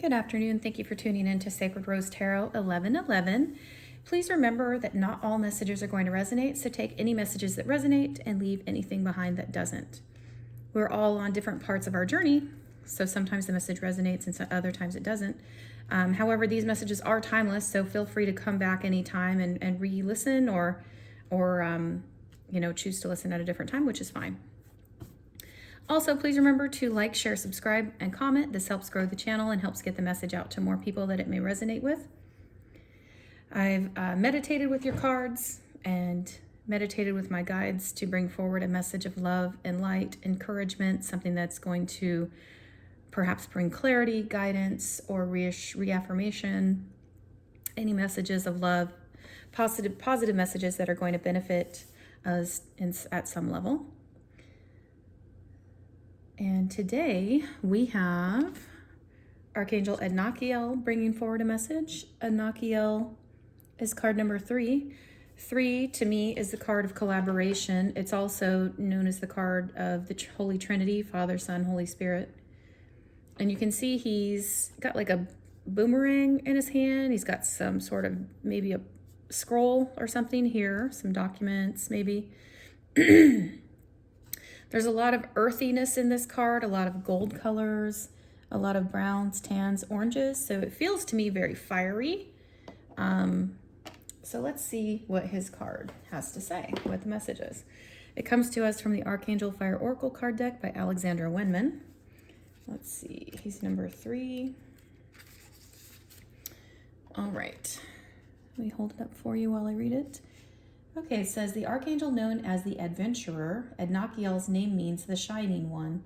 Good afternoon. Thank you for tuning in to Sacred Rose Tarot 1111. Please remember that not all messages are going to resonate, so take any messages that resonate and leave anything behind that doesn't. We're all on different parts of our journey, so sometimes the message resonates and other times it doesn't. However, these messages are timeless, so feel free to come back anytime and re-listen or choose to listen at a different time, which is fine. Also, please remember to like, share, subscribe, and comment. This helps grow the channel and helps get the message out to more people that it may resonate with. I've meditated with your cards and meditated with my guides to bring forward a message of love and light, encouragement, something that's going to perhaps bring clarity, guidance, or reaffirmation, any messages of love, positive messages that are going to benefit us at some level. And today we have Archangel Adnakiel bringing forward a message. Adnakiel is card number 3. 3 to me is the card of collaboration. It's also known as the card of the Holy Trinity, Father, Son, Holy Spirit. And you can see he's got like a boomerang in his hand. He's got some sort of maybe a scroll or something here, some documents maybe. There's a lot of earthiness in this card, a lot of gold colors, a lot of browns, tans, oranges. So it feels to me very fiery. So let's see what his card has to say, what the message is. It comes to us from the Archangel Fire Oracle card deck by Alexandra Wenman. Let's see, he's number 3. All right, let me hold it up for you while I read it. Okay, it says, the archangel known as the Adventurer, Adnakiel's name means the Shining One.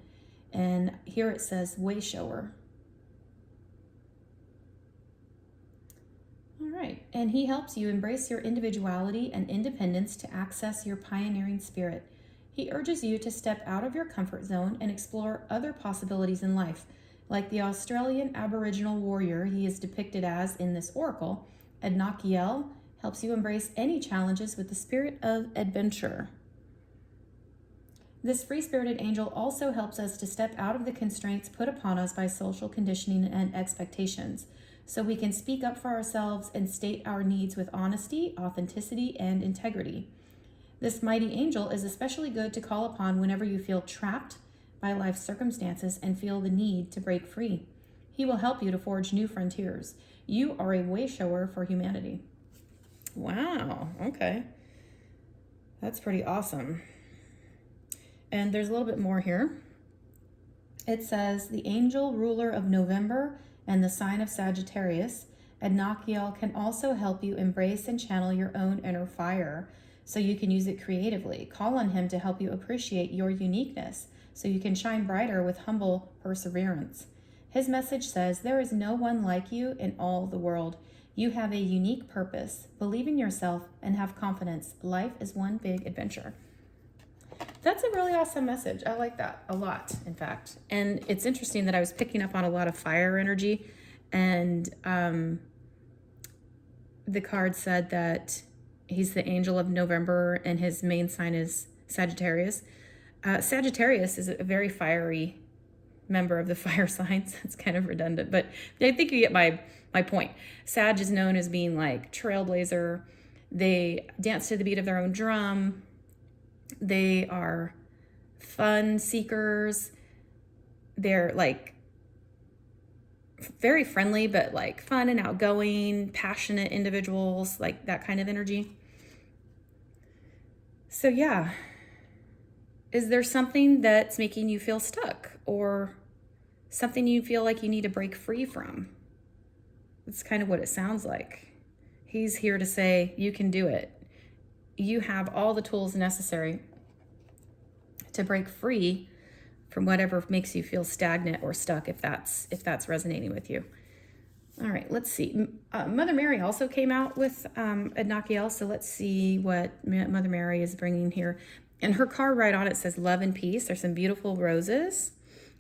And here it says, Wayshower. All right, and he helps you embrace your individuality and independence to access your pioneering spirit. He urges you to step out of your comfort zone and explore other possibilities in life. Like the Australian Aboriginal warrior he is depicted as in this oracle, Adnakiel helps you embrace any challenges with the spirit of adventure. This free-spirited angel also helps us to step out of the constraints put upon us by social conditioning and expectations, so we can speak up for ourselves and state our needs with honesty, authenticity, and integrity. This mighty angel is especially good to call upon whenever you feel trapped by life's circumstances and feel the need to break free. He will help you to forge new frontiers. You are a wayshower for humanity. Wow, okay. That's pretty awesome. And there's a little bit more here. It says, the angel ruler of November and the sign of Sagittarius, Adnakiel can also help you embrace and channel your own inner fire so you can use it creatively. Call on him to help you appreciate your uniqueness so you can shine brighter with humble perseverance. His message says, there is no one like you in all the world. You have a unique purpose. Believe in yourself and have confidence. Life is one big adventure. That's a really awesome message. I like that a lot, in fact. And it's interesting that I was picking up on a lot of fire energy. And the card said that he's the angel of November and his main sign is Sagittarius. Sagittarius is a very fiery member of the fire signs. It's kind of redundant, but I think you get my point. Sag is known as being like trailblazer. They dance to the beat of their own drum. They are fun seekers. They're like very friendly, but like fun and outgoing, passionate individuals, like that kind of energy. So yeah, is there something that's making you feel stuck or something you feel like you need to break free from? That's kind of what it sounds like. He's here to say, you can do it. You have all the tools necessary to break free from whatever makes you feel stagnant or stuck, if that's resonating with you. All right, let's see. Mother Mary also came out with Adnakiel, so let's see what Mother Mary is bringing here. And her card right on it says love and peace. There's some beautiful roses.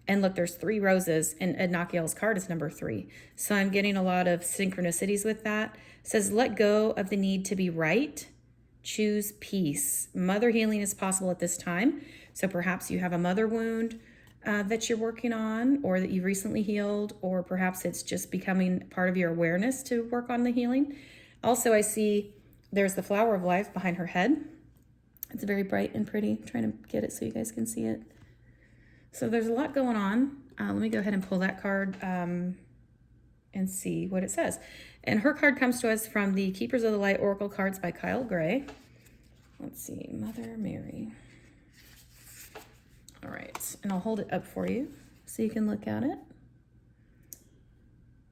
And look, there's 3 roses, and Adnakiel's card is number 3. So I'm getting a lot of synchronicities with that. It says, let go of the need to be right. Choose peace. Mother healing is possible at this time. So perhaps you have a mother wound. that you're working on, or that you've recently healed, or perhaps it's just becoming part of your awareness to work on the healing. Also, I see there's the flower of life behind her head. It's very bright and pretty. I'm trying to get it so you guys can see it. So there's a lot going on. Let me go ahead and pull that card and see what it says. And her card comes to us from the Keepers of the Light Oracle Cards by Kyle Gray. Let's see, Mother Mary. All right, and I'll hold it up for you so you can look at it.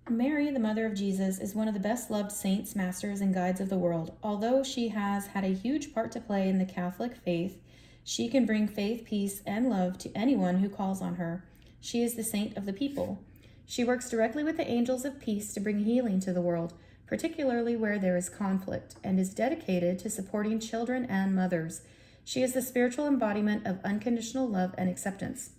Mary, the mother of Jesus, is one of the best loved saints, masters, and guides of the world. Although she has had a huge part to play in the Catholic faith, she can bring faith, peace, and love to anyone who calls on her. She is the saint of the people. She works directly with the angels of peace to bring healing to the world, particularly where there is conflict, and is dedicated to supporting children and mothers. She is the spiritual embodiment of unconditional love and acceptance.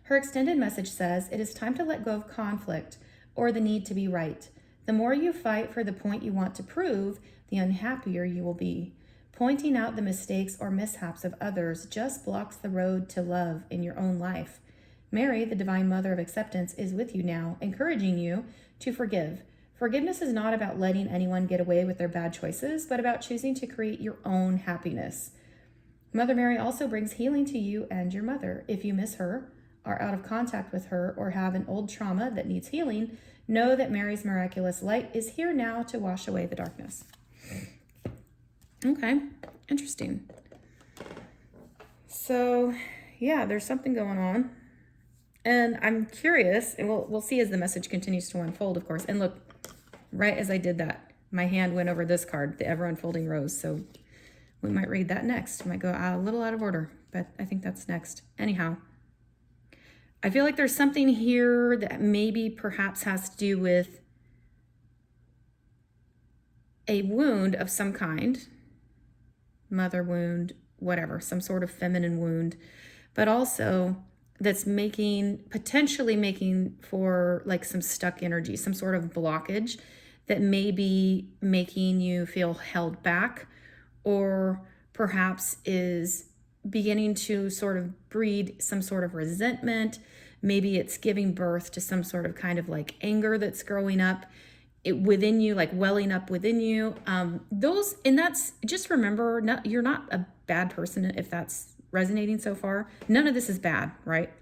Her extended message says, it is time to let go of conflict or the need to be right. The more you fight for the point you want to prove, the unhappier you will be. Pointing out the mistakes or mishaps of others just blocks the road to love in your own life. Mary, the divine mother of acceptance, is with you now, encouraging you to forgive. Forgiveness is not about letting anyone get away with their bad choices, but about choosing to create your own happiness. Mother Mary also brings healing to you and your mother. If you miss her, are out of contact with her, or have an old trauma that needs healing, know that Mary's miraculous light is here now to wash away the darkness. Okay, interesting. So, yeah, there's something going on. And I'm curious, and we'll see as the message continues to unfold, of course. And look, right as I did that, my hand went over this card, the Ever Unfolding Rose. So we might read that next. It might go a little out of order, but I think that's next. Anyhow, I feel like there's something here that maybe perhaps has to do with a wound of some kind, mother wound, whatever, some sort of feminine wound, but also that's potentially making for like some stuck energy, some sort of blockage that may be making you feel held back, or perhaps is beginning to sort of breed some sort of resentment. Maybe it's giving birth to some sort of kind of like anger that's growing up within you, like welling up within you. That's just remember, you're not a bad person if that's resonating so far. None of this is bad, right?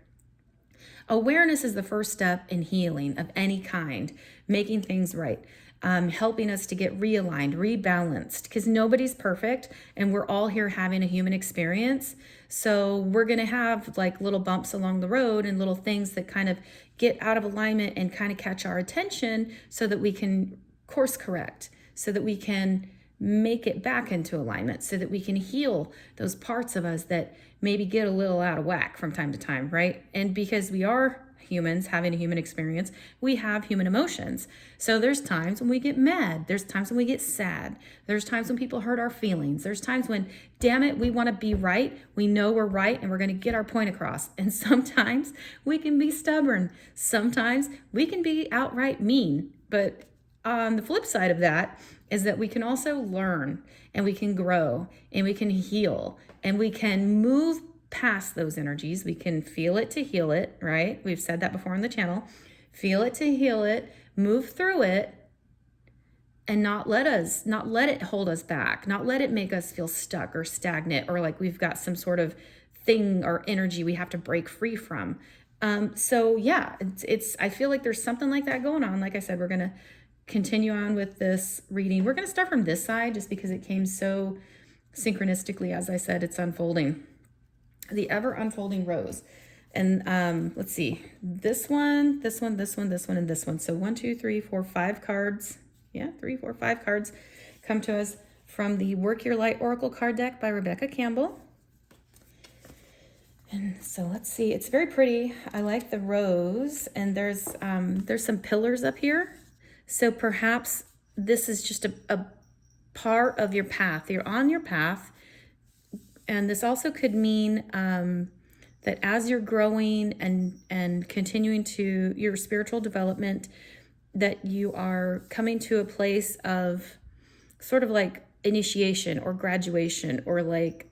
Awareness is the first step in healing of any kind, making things right, helping us to get realigned, rebalanced, because nobody's perfect and we're all here having a human experience. So we're going to have like little bumps along the road and little things that kind of get out of alignment and kind of catch our attention so that we can course correct, so that we can make it back into alignment, so that we can heal those parts of us that maybe get a little out of whack from time to time, right? And because we are humans having a human experience, we have human emotions. So there's times when we get mad. There's times when we get sad. There's times when people hurt our feelings. There's times when, damn it, we want to be right. We know we're right and we're going to get our point across. And sometimes we can be stubborn. Sometimes we can be outright mean. But on the flip side of that is that we can also learn, and we can grow, and we can heal, and we can move past those energies. We can feel it to heal it, right? We've said that before on the channel. Feel it to heal it, move through it, and not let it hold us back, not let it make us feel stuck or stagnant, or like we've got some sort of thing or energy we have to break free from. So yeah, I feel like there's something like that going on. Like I said, we're going to continue on with this reading. We're going to start from this side just because it came so synchronistically. As I said, it's unfolding. The Ever Unfolding Rose. And let's see, this one, and this one. So 1, 2, 3, 4, 5 cards. Yeah, 3, 4, 5 cards come to us from the Work Your Light Oracle card deck by Rebecca Campbell. And so let's see, it's very pretty. I like the rose, and there's some pillars up here. So perhaps this is just a part of your path. You're on your path. And this also could mean that as you're growing and continuing to your spiritual development, that you are coming to a place of sort of like initiation or graduation, or like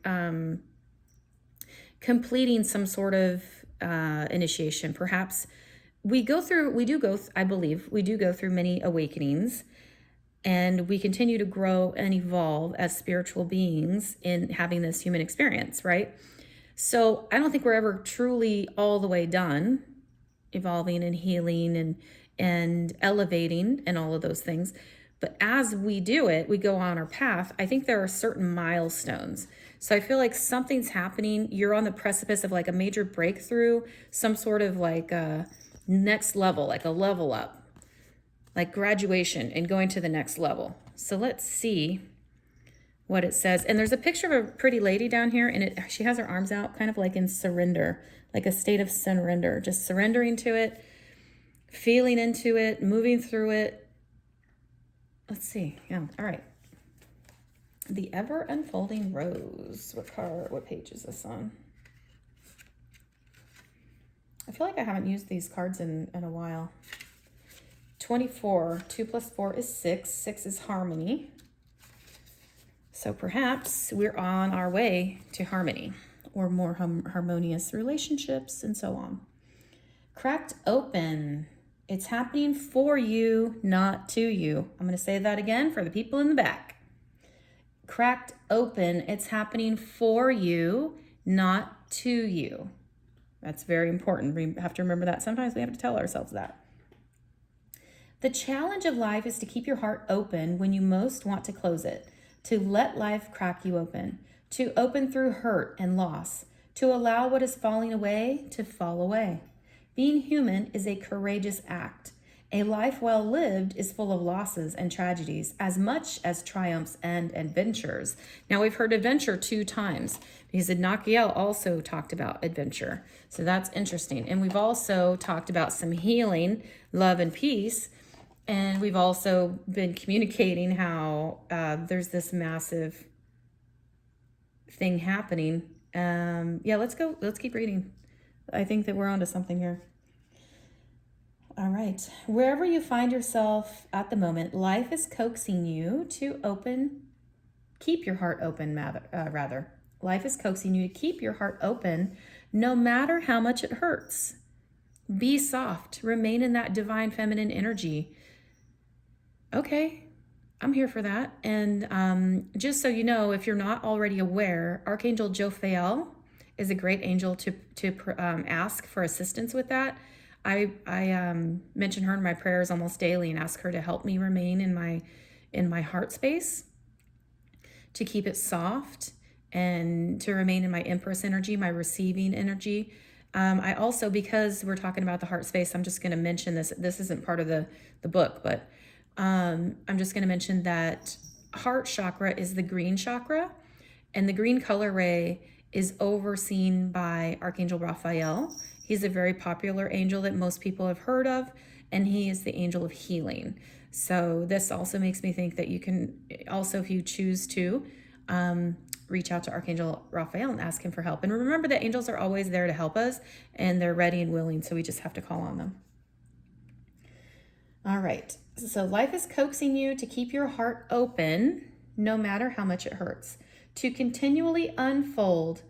completing some sort of initiation. Perhaps I believe we do go through many awakenings, and we continue to grow and evolve as spiritual beings in having this human experience, right? So I don't think we're ever truly all the way done evolving and healing and elevating and all of those things. But as we do it, we go on our path. I think there are certain milestones. So I feel like something's happening. You're on the precipice of like a major breakthrough, some sort of like a next level, like a level up, like graduation and going to the next level. So let's see what it says. And there's a picture of a pretty lady down here, and she has her arms out kind of like in surrender, like a state of surrender, just surrendering to it, feeling into it, moving through it. Let's see. Yeah. All right. The Ever Unfolding Rose. What page is this on? I feel like I haven't used these cards in a while. 24. 2 plus 4 is 6. 6 is harmony. So perhaps we're on our way to harmony or more harmonious relationships and so on. Cracked open. It's happening for you, not to you. I'm going to say that again for the people in the back. Cracked open. It's happening for you, not to you. That's very important. We have to remember that. Sometimes we have to tell ourselves that. The challenge of life is to keep your heart open when you most want to close it, to let life crack you open, to open through hurt and loss, to allow what is falling away to fall away. Being human is a courageous act. A life well lived is full of losses and tragedies as much as triumphs and adventures. Now we've heard adventure 2 times because Adnakiel also talked about adventure. So that's interesting. And we've also talked about some healing, love, and peace. And we've also been communicating how there's this massive thing happening. Yeah, let's go. Let's keep reading. I think that we're onto something here. All right. Wherever you find yourself at the moment, life is coaxing you to keep your heart open, rather. Life is coaxing you to keep your heart open no matter how much it hurts. Be soft. Remain in that divine feminine energy. Okay, I'm here for that. And just so you know, if you're not already aware, Archangel Jophiel is a great angel to ask for assistance with that. I mention her in my prayers almost daily and ask her to help me remain in my heart space, to keep it soft and to remain in my Empress energy, my receiving energy. I also, because we're talking about the heart space, I'm just going to mention this. This isn't part of the book, but I'm just going to mention that heart chakra is the green chakra, and the green color ray is overseen by Archangel Raphael. He's a very popular angel that most people have heard of, and he is the angel of healing. So this also makes me think that you can also, if you choose to, reach out to Archangel Raphael and ask him for help. And remember that angels are always there to help us, and they're ready and willing, so we just have to call on them. All right. So life is coaxing you to keep your heart open no matter how much it hurts, to continually unfold,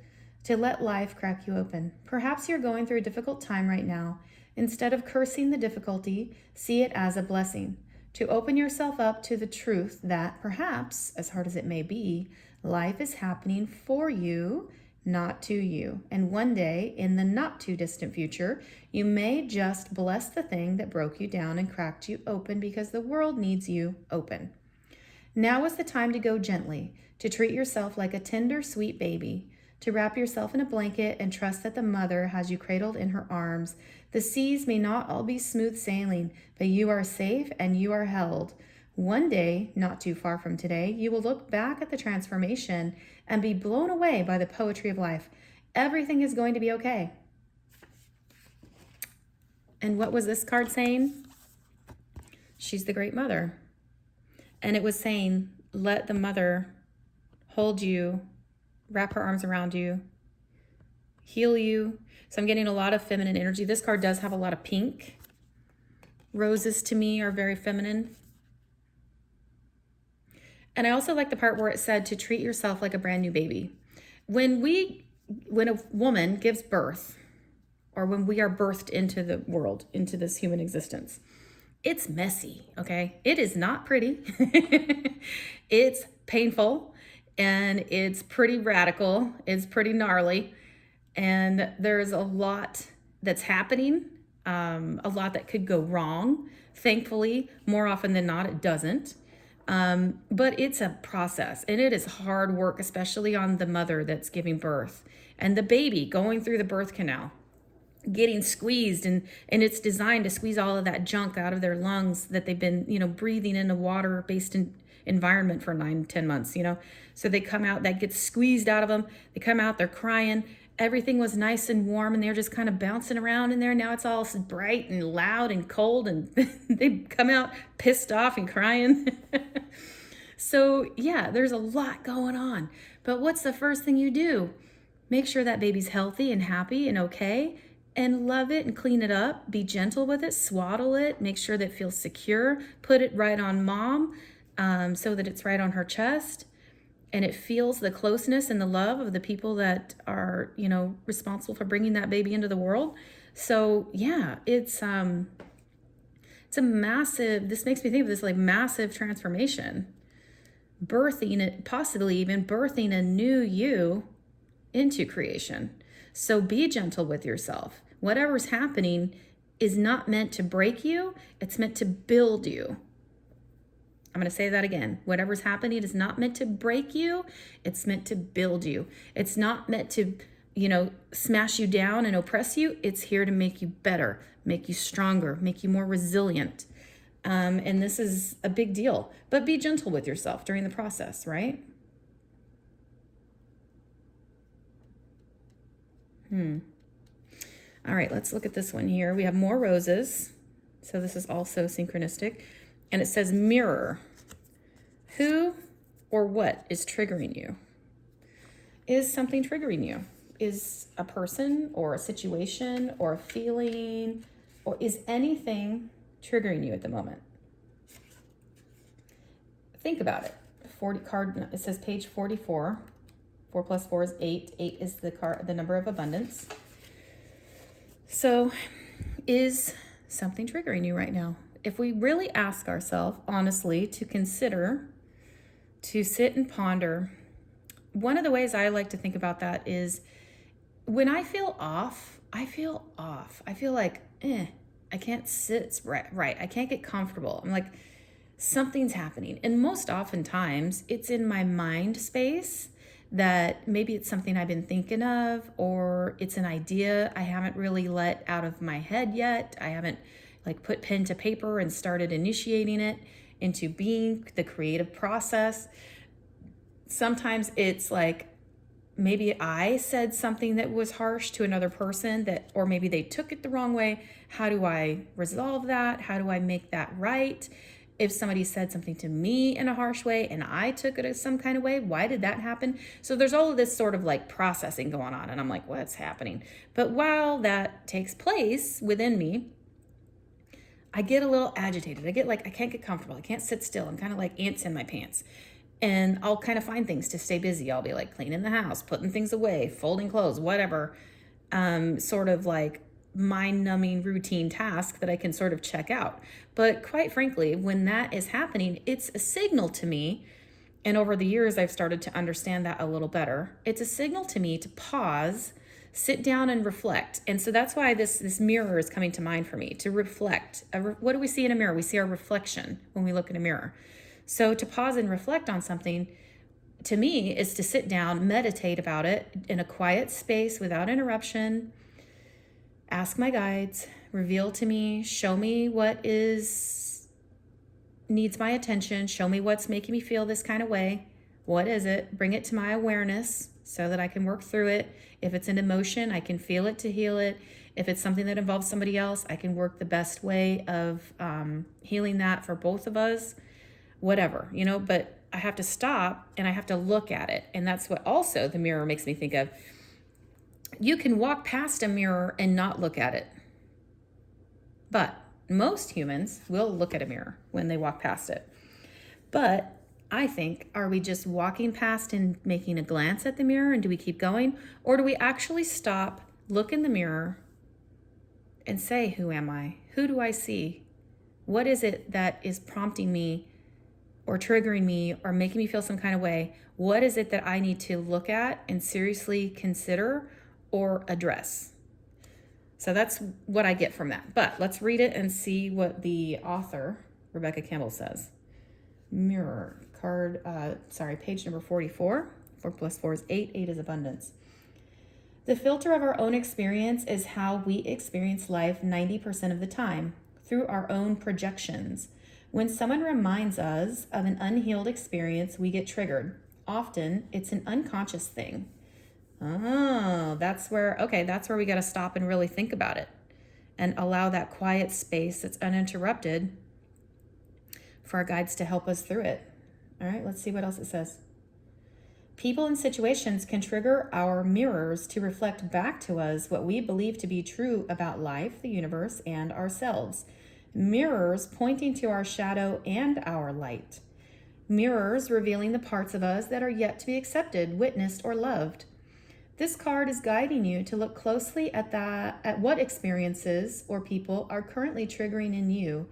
to let life crack you open. Perhaps you're going through a difficult time right now. Instead of cursing the difficulty, see it as a blessing, to open yourself up to the truth that perhaps, as hard as it may be, life is happening for you, not to you. And one day, in the not too distant future, you may just bless the thing that broke you down and cracked you open, because the world needs you open. Now is the time to go gently, to treat yourself like a tender, sweet baby, to wrap yourself in a blanket and trust that the mother has you cradled in her arms. The seas may not all be smooth sailing, but you are safe and you are held. One day, not too far from today, you will look back at the transformation and be blown away by the poetry of life. Everything is going to be okay. And what was this card saying? She's the great mother. And it was saying, let the mother hold you, wrap her arms around you, heal you. So I'm getting a lot of feminine energy. This card does have a lot of pink. Roses to me are very feminine. And I also like the part where it said to treat yourself like a brand new baby. When a woman gives birth, or when we are birthed into the world, into this human existence. It's messy, okay? It is not pretty. It's painful, and it's pretty radical. It's pretty gnarly. And there's a lot that's happening, a lot that could go wrong. Thankfully, more often than not, it doesn't. But it's a process, and it is hard work, especially on the mother that's giving birth and the baby going through the birth canal, getting squeezed, and it's designed to squeeze all of that junk out of their lungs that they've been, breathing in a water-based environment for 9-10 months, so they come out, that gets squeezed out of them. They come out, they're crying. Everything was nice and warm, and they're just kind of bouncing around in there. Now it's all bright and loud and cold, and they come out pissed off and crying. So yeah, there's a lot going on. But what's the first thing you do? Make sure that baby's healthy and happy and okay, and love it and clean it up. Be gentle with it, swaddle it, make sure that it feels secure. Put it right on mom, so that it's right on her chest, and it feels the closeness and the love of the people that are, responsible for bringing that baby into the world. So yeah, it's a massive, this makes me think of this like massive transformation, birthing it, possibly even birthing a new you into creation. So be gentle with yourself. Whatever's happening is not meant to break you. It's meant to build you. I'm going to say that again. Whatever's happening is not meant to break you. It's meant to build you. It's not meant to, smash you down and oppress you. It's here to make you better, make you stronger, make you more resilient. And this is a big deal. But be gentle with yourself during the process, right? All right, let's look at this one here. We have more roses. So this is also synchronistic. And it says mirror. Who or what is triggering you? Is something triggering you? Is a person or a situation or a feeling, or is anything triggering you at the moment? Think about it. 40 card, it says page 44. 4 plus 4 is 8. 8 is the number of abundance. So is something triggering you right now? If we really ask ourselves honestly to consider, to sit and ponder, one of the ways I like to think about that is when I feel off, I feel off. I feel like, I can't sit right. I can't get comfortable. I'm like, something's happening. And most oftentimes it's in my mind space, that maybe it's something I've been thinking of, or it's an idea I haven't really let out of my head yet. I haven't put pen to paper and started initiating it into being, the creative process. Sometimes it's like maybe I said something that was harsh to another person, or maybe they took it the wrong way. How do I resolve that? How do I make that right? If somebody said something to me in a harsh way and I took it as some kind of way, why did that happen? So there's all of this sort of processing going on, and I'm like, what's happening? But while that takes place within me, I get a little agitated. I get I can't get comfortable. I can't sit still. I'm kind of like ants in my pants. And I'll kind of find things to stay busy. I'll be cleaning the house, putting things away, folding clothes, whatever. Sort of mind-numbing routine task that I can sort of check out. But quite frankly, when that is happening, it's a signal to me, and over the years I've started to understand that a little better. It's a signal to me to pause, sit down and reflect. And so that's why this mirror is coming to mind for me, to reflect. What do we see in a mirror? We see our reflection when we look in a mirror. So to pause and reflect on something, to me, is to sit down, meditate about it in a quiet space without interruption, ask my guides, reveal to me, show me what needs my attention, show me what's making me feel this kind of way. What is it? Bring it to my awareness so that I can work through it. If it's an emotion, I can feel it to heal it. If it's something that involves somebody else, I can work the best way of healing that for both of us, whatever, but I have to stop and I have to look at it. And that's what also the mirror makes me think of. You can walk past a mirror and not look at it. But most humans will look at a mirror when they walk past it. But I think, are we just walking past and making a glance at the mirror, and do we keep going? Or do we actually stop, look in the mirror, and say, who am I? Who do I see? What is it that is prompting me or triggering me or making me feel some kind of way? What is it that I need to look at and seriously consider or address? So that's what I get from that. But let's read it and see what the author, Rebecca Campbell, says. Mirror card, page number 44. 4 plus 4 is 8. 8 is abundance. The filter of our own experience is how we experience life 90% of the time, through our own projections. When someone reminds us of an unhealed experience, we get triggered. Often, it's an unconscious thing. Oh, that's where we got to stop and really think about it and allow that quiet space that's uninterrupted for our guides to help us through it. All right, let's see what else it says. People and situations can trigger our mirrors to reflect back to us what we believe to be true about life, the universe, and ourselves. Mirrors pointing to our shadow and our light. Mirrors revealing the parts of us that are yet to be accepted, witnessed, or loved. This card is guiding you to look closely at what experiences or people are currently triggering in you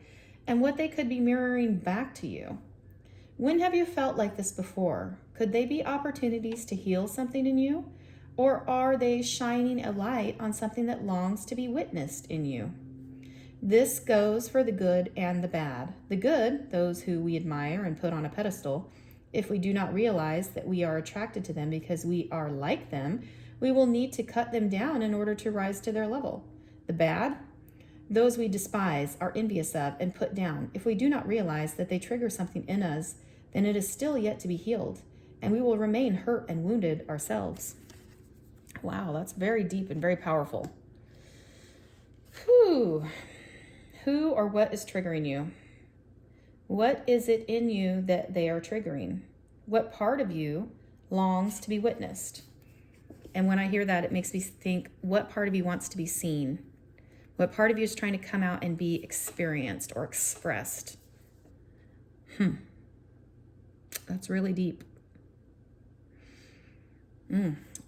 and what they could be mirroring back to you. When have you felt like this before? Could they be opportunities to heal something in you? Or are they shining a light on something that longs to be witnessed in you? This goes for the good and the bad. The good, those who we admire and put on a pedestal. If we do not realize that we are attracted to them because we are like them, we will need to cut them down in order to rise to their level. The bad, those we despise, are envious of, and put down. If we do not realize that they trigger something in us, then it is still yet to be healed, and we will remain hurt and wounded ourselves. Wow, that's very deep and very powerful. Whew. Who or what is triggering you? What is it in you that they are triggering? What part of you longs to be witnessed? And when I hear that, it makes me think, what part of you wants to be seen? What part of you is trying to come out and be experienced or expressed? That's really deep.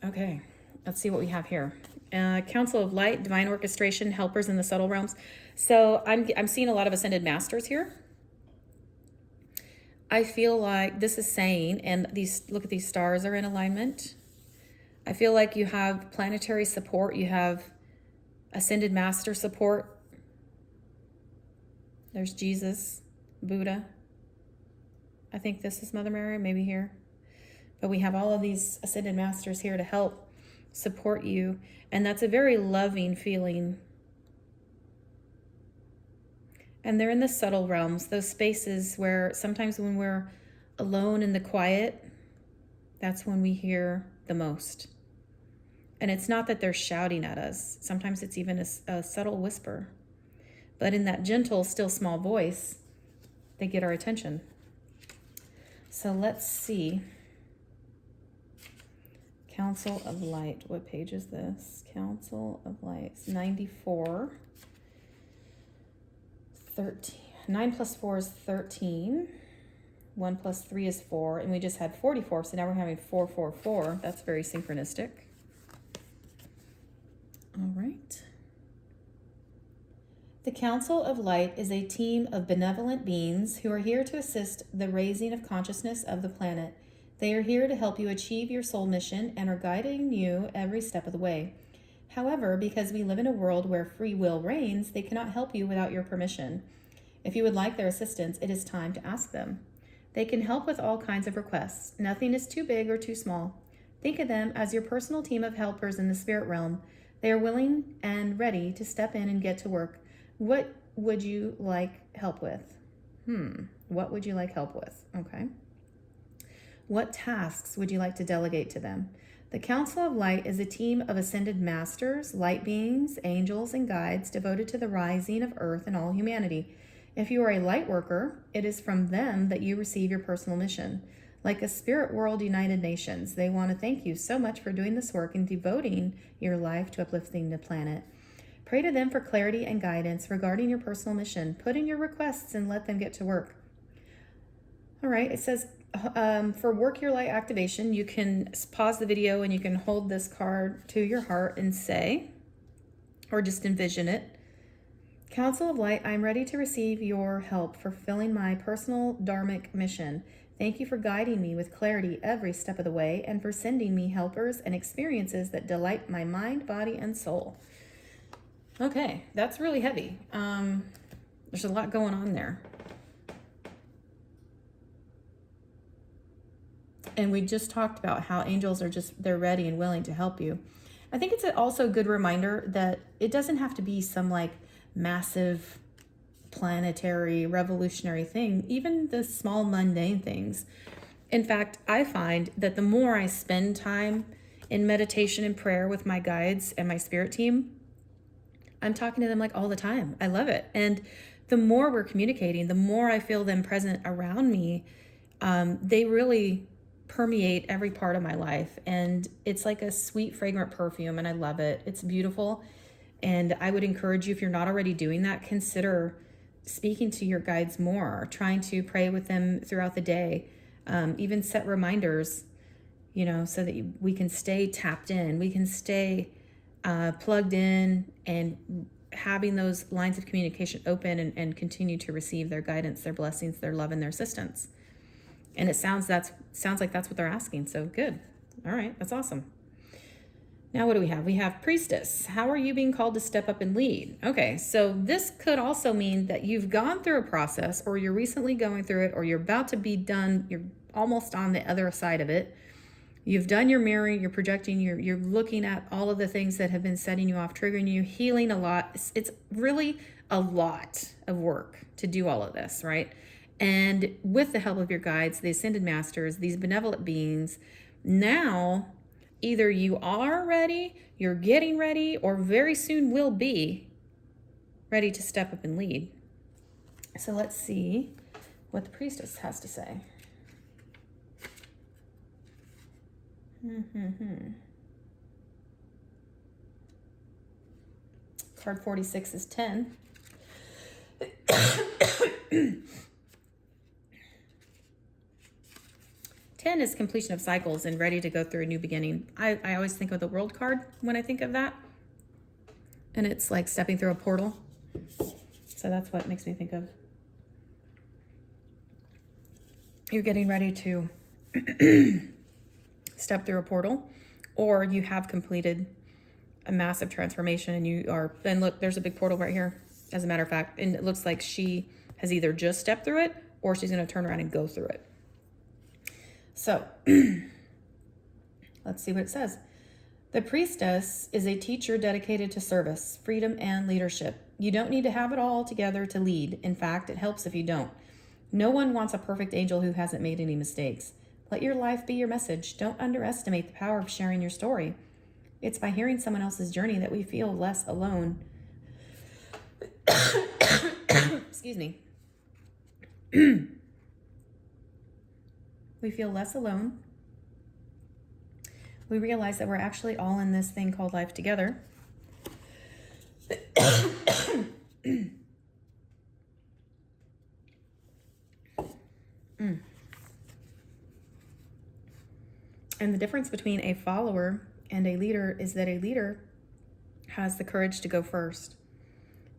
Okay, let's see what we have here. Council of Light, Divine Orchestration, Helpers in the Subtle Realms. So I'm seeing a lot of Ascended Masters here. I feel like this is saying, and look at these stars are in alignment. I feel like you have planetary support. You have Ascended Master support. There's Jesus, Buddha. I think this is Mother Mary, maybe here. But we have all of these Ascended Masters here to help support you. And that's a very loving feeling. And they're in the subtle realms, those spaces where sometimes when we're alone in the quiet, that's when we hear the most. And it's not that they're shouting at us. Sometimes it's even a subtle whisper. But in that gentle, still small voice, they get our attention. So let's see. Council of Light. What page is this? Council of Light. It's 94. 13. 9 plus 4 is 13. 1 plus 3 is 4. And we just had 44. So now we're having 4, 4, 4. That's very synchronistic. All right. The Council of Light is a team of benevolent beings who are here to assist the raising of consciousness of the planet. They are here to help you achieve your soul mission and are guiding you every step of the way. However, because we live in a world where free will reigns, they cannot help you without your permission. If you would like their assistance, it is time to ask them. They can help with all kinds of requests. Nothing is too big or too small. Think of them as your personal team of helpers in the spirit realm. They are willing and ready to step in and get to work. What would you like help with? What would you like help with? Okay. What tasks would you like to delegate to them? The Council of Light is a team of ascended masters, light beings, angels, and guides devoted to the rising of earth and all humanity. If you are a light worker, it is from them that you receive your personal mission. Like a spirit world United Nations, they want to thank you so much for doing this work and devoting your life to uplifting the planet. Pray to them for clarity and guidance regarding your personal mission. Put in your requests and let them get to work. All right, it says for Work Your Light activation, you can pause the video and you can hold this card to your heart and say, or just envision it. Council of Light, I am ready to receive your help for fulfilling my personal dharmic mission. Thank you for guiding me with clarity every step of the way and for sending me helpers and experiences that delight my mind, body, and soul. Okay, that's really heavy. There's a lot going on there. And we just talked about how angels are they're ready and willing to help you. I think it's also a good reminder that it doesn't have to be some like massive planetary revolutionary thing, even the small mundane things. In fact, I find that the more I spend time in meditation and prayer with my guides and my spirit team, I'm talking to them like all the time. I love it. And the more we're communicating, the more I feel them present around me. They really permeate every part of my life. And it's like a sweet, fragrant perfume, and I love it. It's beautiful. And I would encourage you, if you're not already doing that, consider speaking to your guides more, trying to pray with them throughout the day, even set reminders, so that we can stay tapped in, we can stay plugged in, and having those lines of communication open and continue to receive their guidance, their blessings, their love, and their assistance. And it sounds like that's what they're asking. So good. All right, that's awesome. Now what do we have? We have Priestess. How are you being called to step up and lead? Okay, so this could also mean that you've gone through a process, or you're recently going through it, or you're about to be done. You're almost on the other side of it. You've done your mirroring, you're projecting, you're looking at all of the things that have been setting you off, triggering you, healing a lot. It's really a lot of work to do all of this, right? And with the help of your guides, the ascended masters, these benevolent beings, now either you are ready, you're getting ready, or very soon will be ready to step up and lead. So let's see what the Priestess has to say. Card 46 is 10. 10 is completion of cycles and ready to go through a new beginning. I always think of the World card when I think of that. And it's like stepping through a portal. So that's what it makes me think of. You're getting ready to step through a portal, or you have completed a massive transformation and look, there's a big portal right here, as a matter of fact. And it looks like she has either just stepped through it, or she's going to turn around and go through it. So let's see what it says. The Priestess is a teacher dedicated to service, freedom, and leadership. You don't need to have it all together to lead. In fact, it helps if you don't. No one wants a perfect angel who hasn't made any mistakes. Let your life be your message. Don't underestimate the power of sharing your story. It's by hearing someone else's journey that we feel less alone. Excuse me. We feel less alone. We realize that we're actually all in this thing called life together. And the difference between a follower and a leader is that a leader has the courage to go first.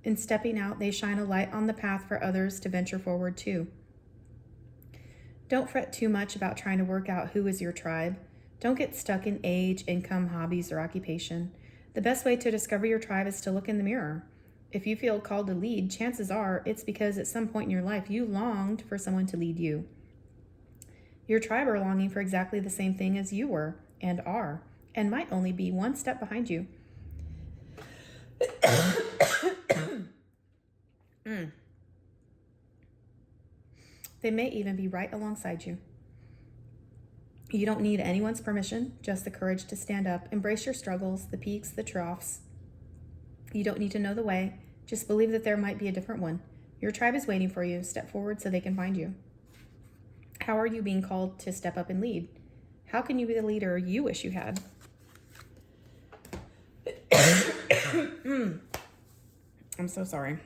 In stepping out, they shine a light on the path for others to venture forward too. Don't fret too much about trying to work out who is your tribe. Don't get stuck in age, income, hobbies, or occupation. The best way to discover your tribe is to look in the mirror. If you feel called to lead, chances are it's because at some point in your life you longed for someone to lead you. Your tribe are longing for exactly the same thing as you were and are, and might only be one step behind you. They may even be right alongside you. You don't need anyone's permission, just the courage to stand up, embrace your struggles, the peaks, the troughs. You don't need to know the way, just believe that there might be a different one. Your tribe is waiting for you. Step forward so they can find you. How are you being called to step up and lead? How can you be the leader you wish you had? I'm so sorry.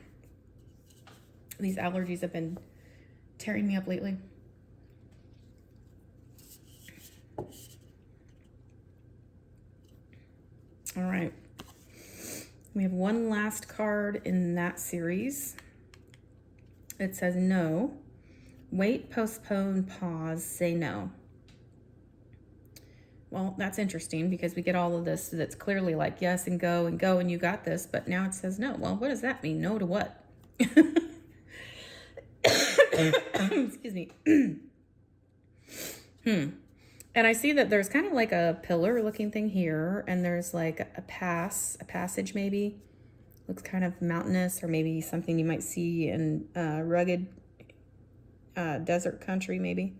These allergies have been tearing me up lately. All right. We have one last card in that series. It says no. Wait, postpone, pause, say no. Well, that's interesting because we get all of this that's clearly like yes and go and you got this, but now it says no. Well, what does that mean? No to what? Excuse me. And I see that there's kind of like a pillar looking thing here, and there's like a passage maybe. Looks kind of mountainous, or maybe something you might see in rugged desert country maybe.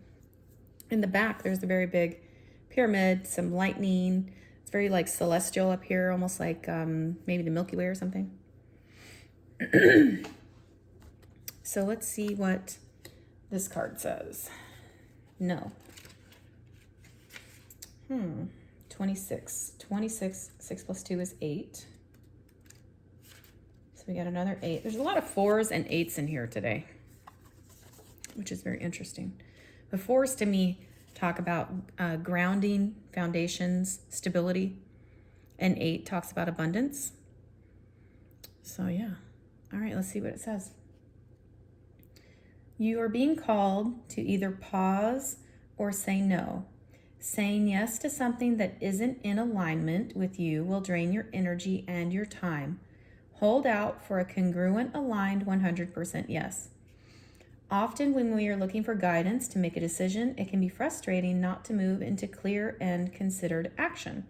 In the back, there's a very big pyramid, some lightning. It's very like celestial up here, almost like maybe the Milky Way or something. So let's see what this card says. No. 26. 26, 6 plus 2 is 8. So we got another 8. There's a lot of 4s and 8s in here today, which is very interesting. The 4s to me talk about grounding, foundations, stability, and 8 talks about abundance. So yeah. All right, let's see what it says. You are being called to either pause or say no. Saying yes to something that isn't in alignment with you will drain your energy and your time. Hold out for a congruent, aligned 100% yes. Often when we are looking for guidance to make a decision, it can be frustrating not to move into clear and considered action.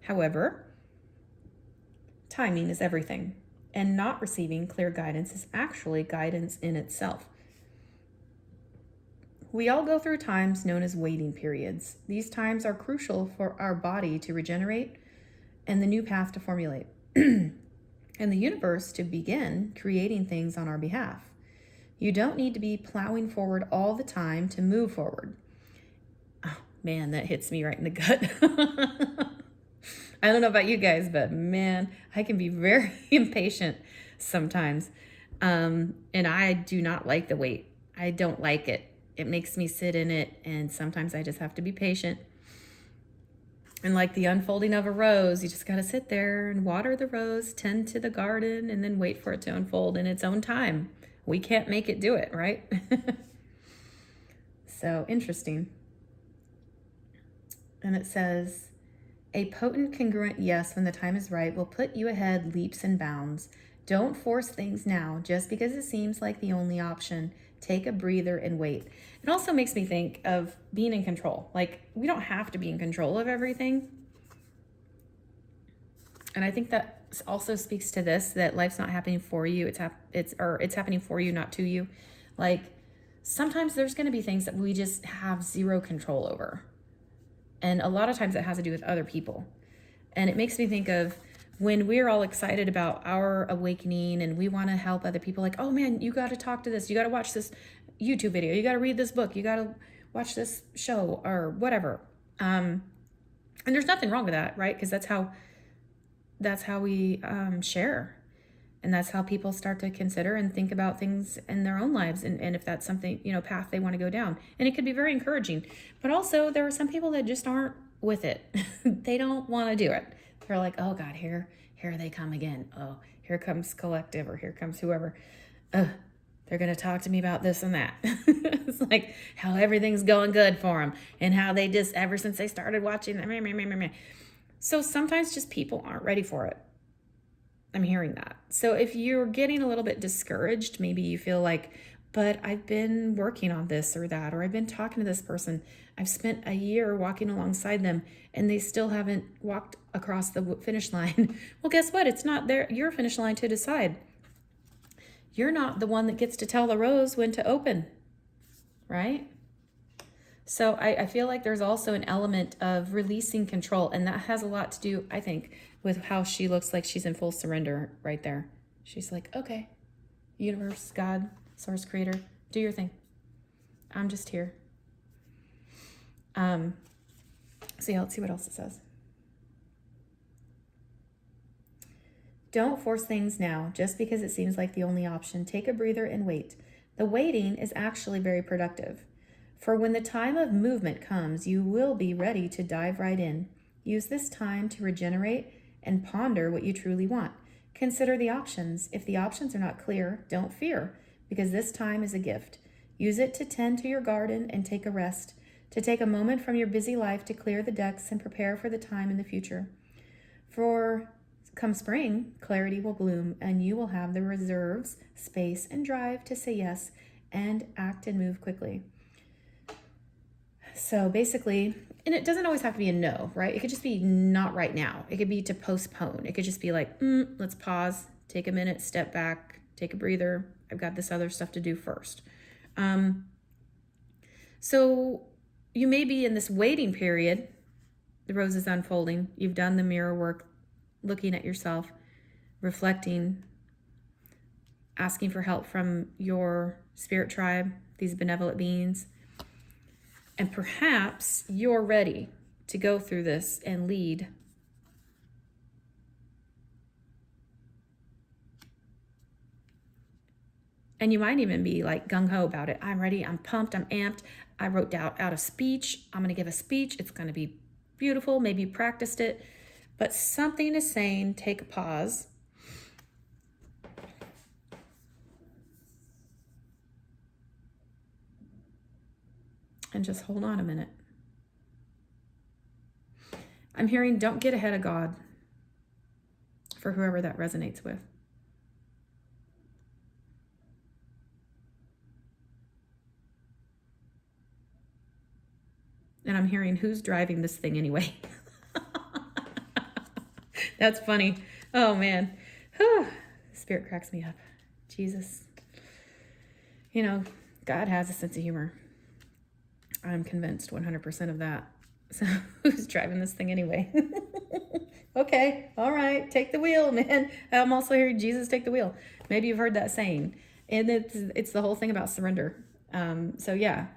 However, timing is everything, and not receiving clear guidance is actually guidance in itself. We all go through times known as waiting periods. These times are crucial for our body to regenerate and the new path to formulate, and the universe to begin creating things on our behalf. You don't need to be plowing forward all the time to move forward. Oh, man, that hits me right in the gut. I don't know about you guys, but man, I can be very impatient sometimes. And I do not like the wait. I don't like it. It makes me sit in it, and sometimes I just have to be patient. And like the unfolding of a rose, you just got to sit there and water the rose, tend to the garden, and then wait for it to unfold in its own time. We can't make it do it, right? So interesting. And it says, a potent, congruent yes when the time is right will put you ahead leaps and bounds. Don't force things now just because it seems like the only option. Take a breather and wait. It also makes me think of being in control. Like, we don't have to be in control of everything. And I think that also speaks to this, that life's not happening for you. It's happening for you, not to you. Like, sometimes there's going to be things that we just have zero control over. And a lot of times it has to do with other people. And it makes me think of when we're all excited about our awakening and we want to help other people, like, oh man, you got to talk to this. You got to watch this YouTube video. You got to read this book. You got to watch this show or whatever. And there's nothing wrong with that, right? Because that's how we share. And that's how people start to consider and think about things in their own lives. And if that's something, path they want to go down. And it could be very encouraging. But also there are some people that just aren't with it. They don't want to do it. They're like, oh God, here they come again. Oh, here comes Collective, or here comes whoever. They're going to talk to me about this and that. It's like how everything's going good for them and how they just, ever since they started watching. So sometimes just people aren't ready for it. I'm hearing that. So if you're getting a little bit discouraged, maybe you feel like, but I've been working on this or that, or I've been talking to this person. I've spent a year walking alongside them and they still haven't walked across the finish line. Well, guess what? It's not your finish line to decide. You're not the one that gets to tell the rose when to open, right? So I feel like there's also an element of releasing control, and that has a lot to do, I think, with how she looks like she's in full surrender right there. She's like, okay, universe, God, source, creator, do your thing. I'm just here. So yeah, let's see what else it says. Don't force things now just because it seems like the only option. Take a breather and wait. The waiting is actually very productive. For when the time of movement comes, you will be ready to dive right in. Use this time to regenerate and ponder what you truly want. Consider the options. If the options are not clear, don't fear, because this time is a gift. Use it to tend to your garden and take a rest, to take a moment from your busy life to clear the decks and prepare for the time in the future. For come spring, clarity will bloom, and you will have the reserves, space, and drive to say yes and act and move quickly. So basically, and it doesn't always have to be a no, right? It could just be not right now. It could be to postpone. It could just be like, let's pause, take a minute, step back, take a breather. I've got this other stuff to do first. So you may be in this waiting period. The rose is unfolding. You've done the mirror work, looking at yourself, reflecting, asking for help from your spirit tribe, these benevolent beings. And perhaps you're ready to go through this and lead. And you might even be like gung-ho about it. I'm ready, I'm pumped, I'm amped. I wrote out a speech. I'm going to give a speech. It's going to be beautiful. Maybe you practiced it. But something is saying, take a pause. And just hold on a minute. I'm hearing, don't get ahead of God, for whoever that resonates with. And I'm hearing, who's driving this thing anyway? That's funny. Oh, man. Whew. Spirit cracks me up. Jesus. You know, God has a sense of humor. I'm convinced 100% of that. So who's driving this thing anyway? Okay. All right. Take the wheel, man. I'm also hearing Jesus take the wheel. Maybe you've heard that saying. And it's the whole thing about surrender. So yeah.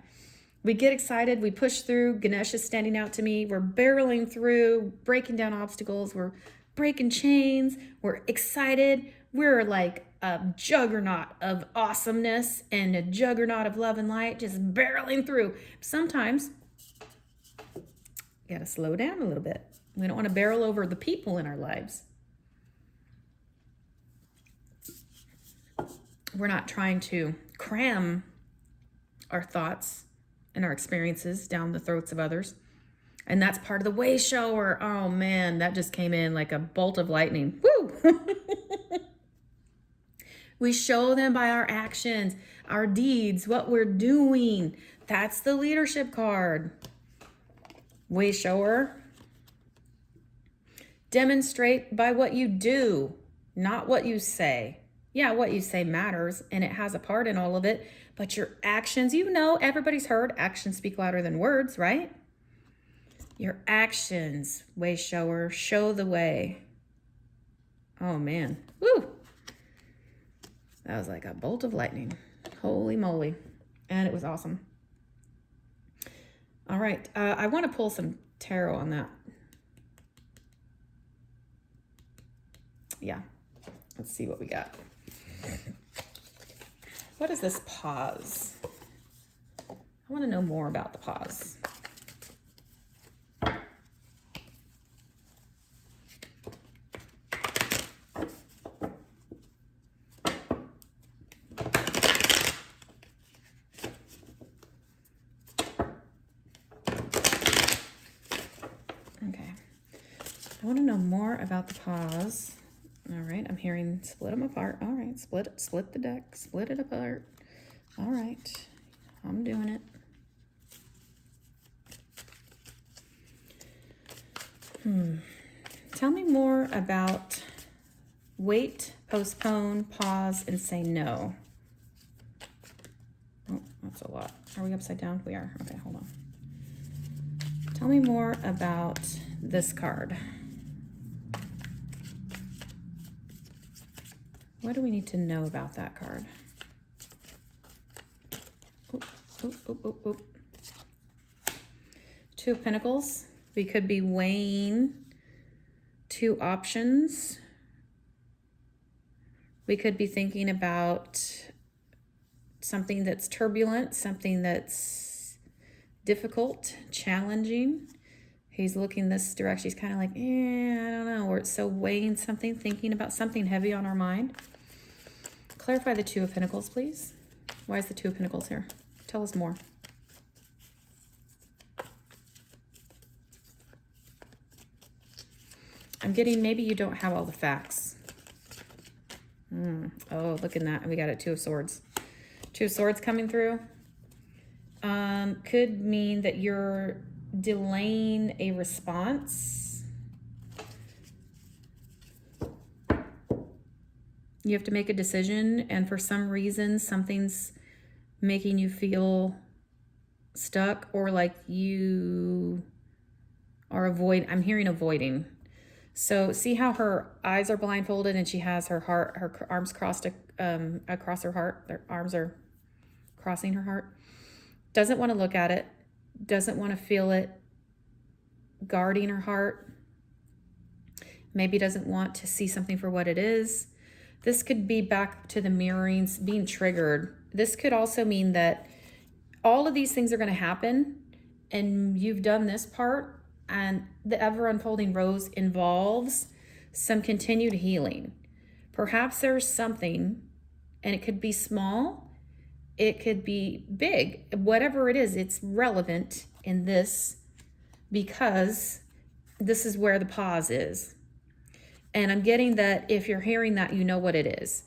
We get excited, we push through. Ganesh is standing out to me. We're barreling through, breaking down obstacles. We're breaking chains. We're excited. We're like a juggernaut of awesomeness and a juggernaut of love and light, just barreling through. Sometimes you gotta slow down a little bit. We don't want to barrel over the people in our lives. We're not trying to cram our thoughts and our experiences down the throats of others. And that's part of the way shower. Oh man, that just came in like a bolt of lightning. Woo! We show them by our actions, our deeds, what we're doing. That's the leadership card. Way shower. Demonstrate by what you do, not what you say. Yeah, what you say matters and it has a part in all of it. But your actions, you know, everybody's heard actions speak louder than words, right? Your actions, way shower, show the way. Oh man, woo! That was like a bolt of lightning. Holy moly. And it was awesome. All right, I want to pull some tarot on that. Yeah, let's see what we got. What is this pause? I want to know more about the pause. Okay. I want to know more about the pause. All right, I'm hearing split them apart. All right, split the deck, split it apart. All right, I'm doing it. Tell me more about wait, postpone, pause, and say no. Oh, that's a lot. Are we upside down? We are. Okay, hold on. Tell me more about this card. What do we need to know about that card? Oop, oop, oop, oop, oop. Two of Pentacles. We could be weighing two options. We could be thinking about something that's turbulent, something that's difficult, challenging. He's looking this direction. He's kind of like, I don't know. Or it's so weighing something, thinking about something heavy on our mind. Clarify the Two of Pentacles, please. Why is the Two of Pentacles here? Tell us more. I'm getting maybe you don't have all the facts. Oh, look at that. We got a Two of Swords. Two of Swords coming through. Could mean that you're delaying a response. You have to make a decision, and for some reason, something's making you feel stuck, or like you are I'm hearing avoiding. So see how her eyes are blindfolded and she has her arms crossed across her heart. Their arms are crossing her heart. Doesn't want to look at it. Doesn't want to feel it. Guarding her heart. Maybe doesn't want to see something for what it is. This could be back to the mirrorings, being triggered. This could also mean that all of these things are going to happen and you've done this part, and the ever unfolding rose involves some continued healing. Perhaps there's something, and it could be small, it could be big. Whatever it is, it's relevant in this because this is where the pause is. And I'm getting that if you're hearing that, you know what it is.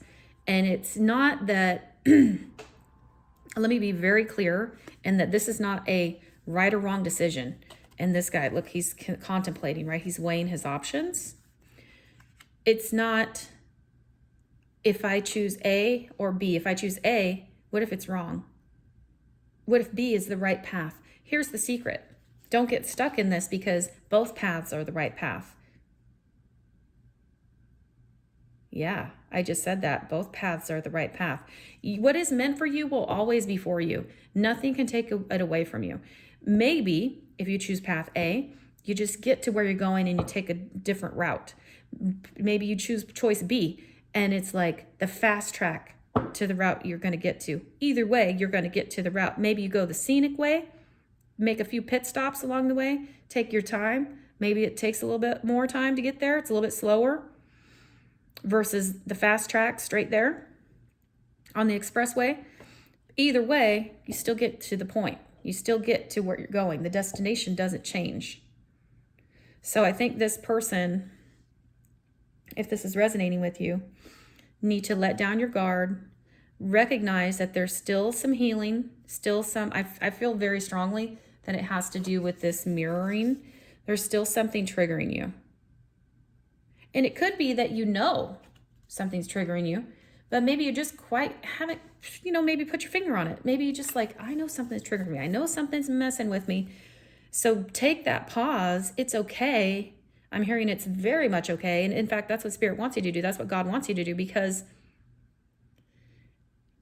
And it's not that, let me be very clear, and that this is not a right or wrong decision. And this guy, look, he's contemplating, right? He's weighing his options. It's not if I choose A or B. If I choose A, what if it's wrong? What if B is the right path? Here's the secret. Don't get stuck in this because both paths are the right path. Yeah, I just said that. Both paths are the right path. What is meant for you will always be for you. Nothing can take it away from you. Maybe if you choose path A, you just get to where you're going and you take a different route. Maybe you choose choice B and it's like the fast track to the route you're going to get to. Either way, you're going to get to the route. Maybe you go the scenic way, make a few pit stops along the way, take your time. Maybe it takes a little bit more time to get there. It's a little bit slower versus the fast track straight there on the expressway. Either way, you still get to the point. You still get to where you're going. The destination doesn't change. So I think this person, if this is resonating with you, need to let down your guard, recognize that there's still some healing, still some, I feel very strongly that it has to do with this mirroring. There's still something triggering you. And it could be that you know something's triggering you, but maybe you just quite haven't, maybe put your finger on it. Maybe you just like, I know something's triggering me. I know something's messing with me. So take that pause. It's okay. I'm hearing it's very much okay. And in fact, that's what Spirit wants you to do. That's what God wants you to do, because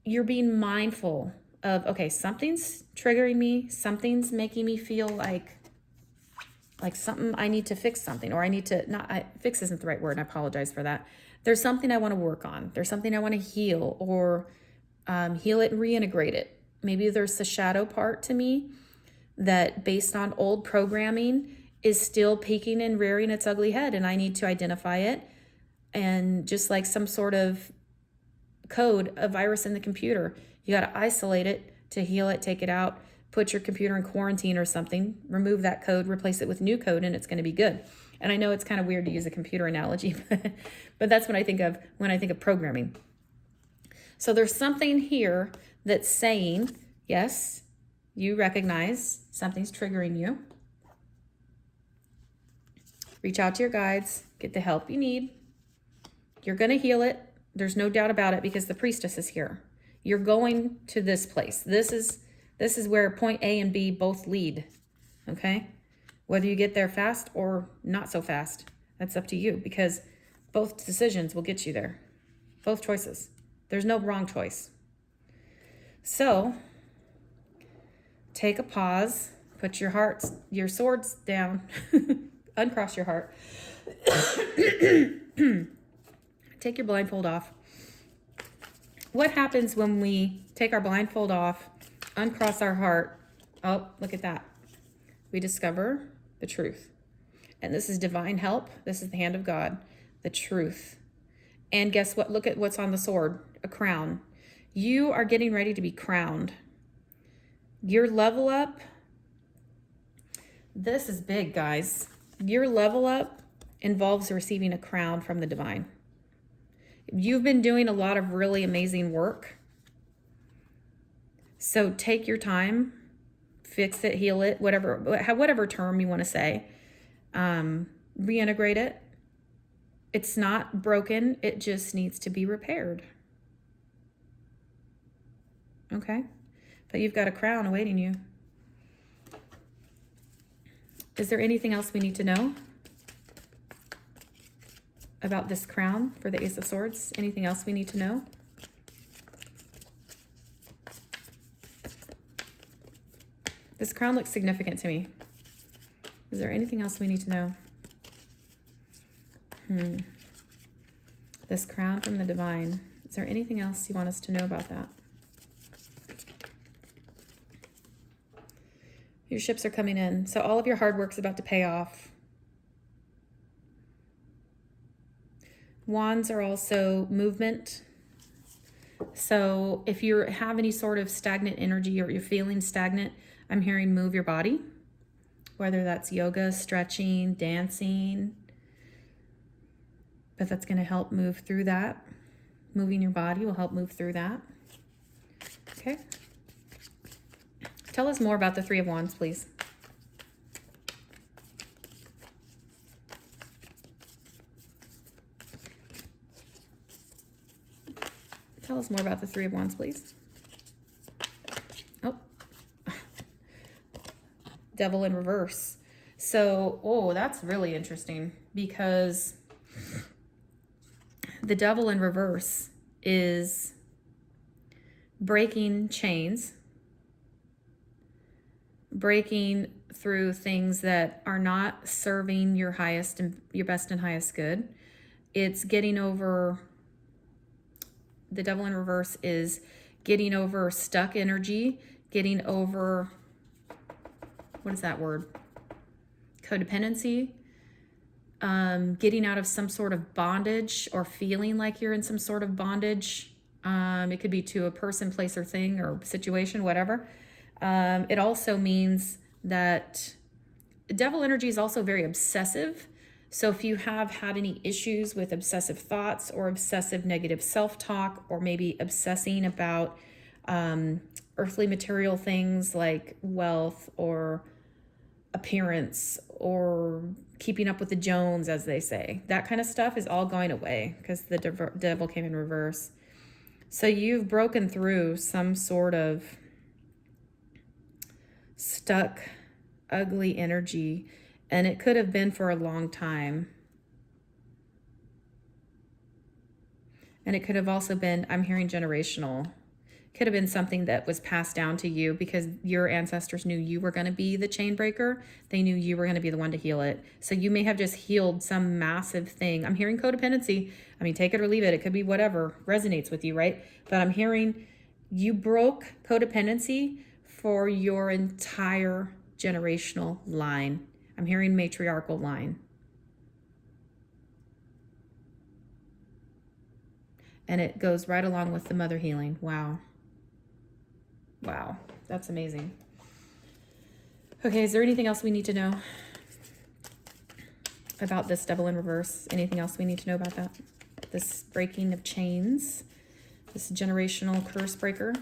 you're being mindful of, okay, something's triggering me. Something's making me feel like something, I need to fix something, or I need to, fix isn't the right word. I apologize for that. There's something I want to work on. There's something I want to heal, or heal it and reintegrate it. Maybe there's the shadow part to me that, based on old programming, is still peeking and rearing its ugly head, and I need to identify it. And just like some sort of code, a virus in the computer, you got to isolate it to heal it, take it out, put your computer in quarantine or something, remove that code, replace it with new code, and it's going to be good. And I know it's kind of weird to use a computer analogy, but that's what I think of when I think of programming. So there's something here that's saying, yes, you recognize something's triggering you. Reach out to your guides, get the help you need. You're going to heal it. There's no doubt about it, because the priestess is here. You're going to this place. This is where point A and B both lead, okay? Whether you get there fast or not so fast, that's up to you, because both decisions will get you there. Both choices. There's no wrong choice. So take a pause, put your swords down, uncross your heart. Take your blindfold off. What happens when we take our blindfold off, uncross our heart? Oh, look at that. We discover the truth. And this is divine help. This is the hand of God, the truth. And guess what? Look at what's on the sword, a crown. You are getting ready to be crowned. Your level up, this is big, guys. Your level up involves receiving a crown from the divine. You've been doing a lot of really amazing work. So take your time, fix it, heal it, whatever term you want to say. Reintegrate it. It's not broken. It just needs to be repaired. Okay? But you've got a crown awaiting you. Is there anything else we need to know about this crown for the Ace of Swords? Anything else we need to know? This crown looks significant to me. Is there anything else we need to know? This crown from the divine. Is there anything else you want us to know about that? Your ships are coming in. So all of your hard work's about to pay off. Wands are also movement. So if you have any sort of stagnant energy or you're feeling stagnant, I'm hearing move your body, whether that's yoga, stretching, dancing, but that's going to help move through that. Moving your body will help move through that. Okay. Tell us more about the Three of Wands, please. Tell us more about the Three of Wands, please. Oh. Devil in reverse. So, that's really interesting because the Devil in reverse is breaking chains, breaking through things that are not serving your highest and your best and highest good. It's getting over, the Devil in reverse is getting over stuck energy, getting over, what is that word? Codependency, getting out of some sort of bondage or feeling like you're in some sort of bondage. It could be to a person, place, or thing or situation, whatever. It also means that devil energy is also very obsessive. So if you have had any issues with obsessive thoughts or obsessive negative self-talk, or maybe obsessing about earthly material things like wealth or appearance or keeping up with the Jones, as they say, that kind of stuff is all going away because the devil came in reverse. So you've broken through some sort of stuck, ugly energy, and it could have been for a long time. And it could have also been, I'm hearing generational. Could have been something that was passed down to you because your ancestors knew you were going to be the chain breaker. They knew you were going to be the one to heal it. So you may have just healed some massive thing. I'm hearing codependency. I mean, take it or leave it. It could be whatever resonates with you, right? But I'm hearing you broke codependency for your entire generational line. I'm hearing matriarchal line. And it goes right along with the mother healing. Wow. Wow, that's amazing. Okay, is there anything else we need to know about this devil in reverse? Anything else we need to know about that? This breaking of chains, this generational curse breaker.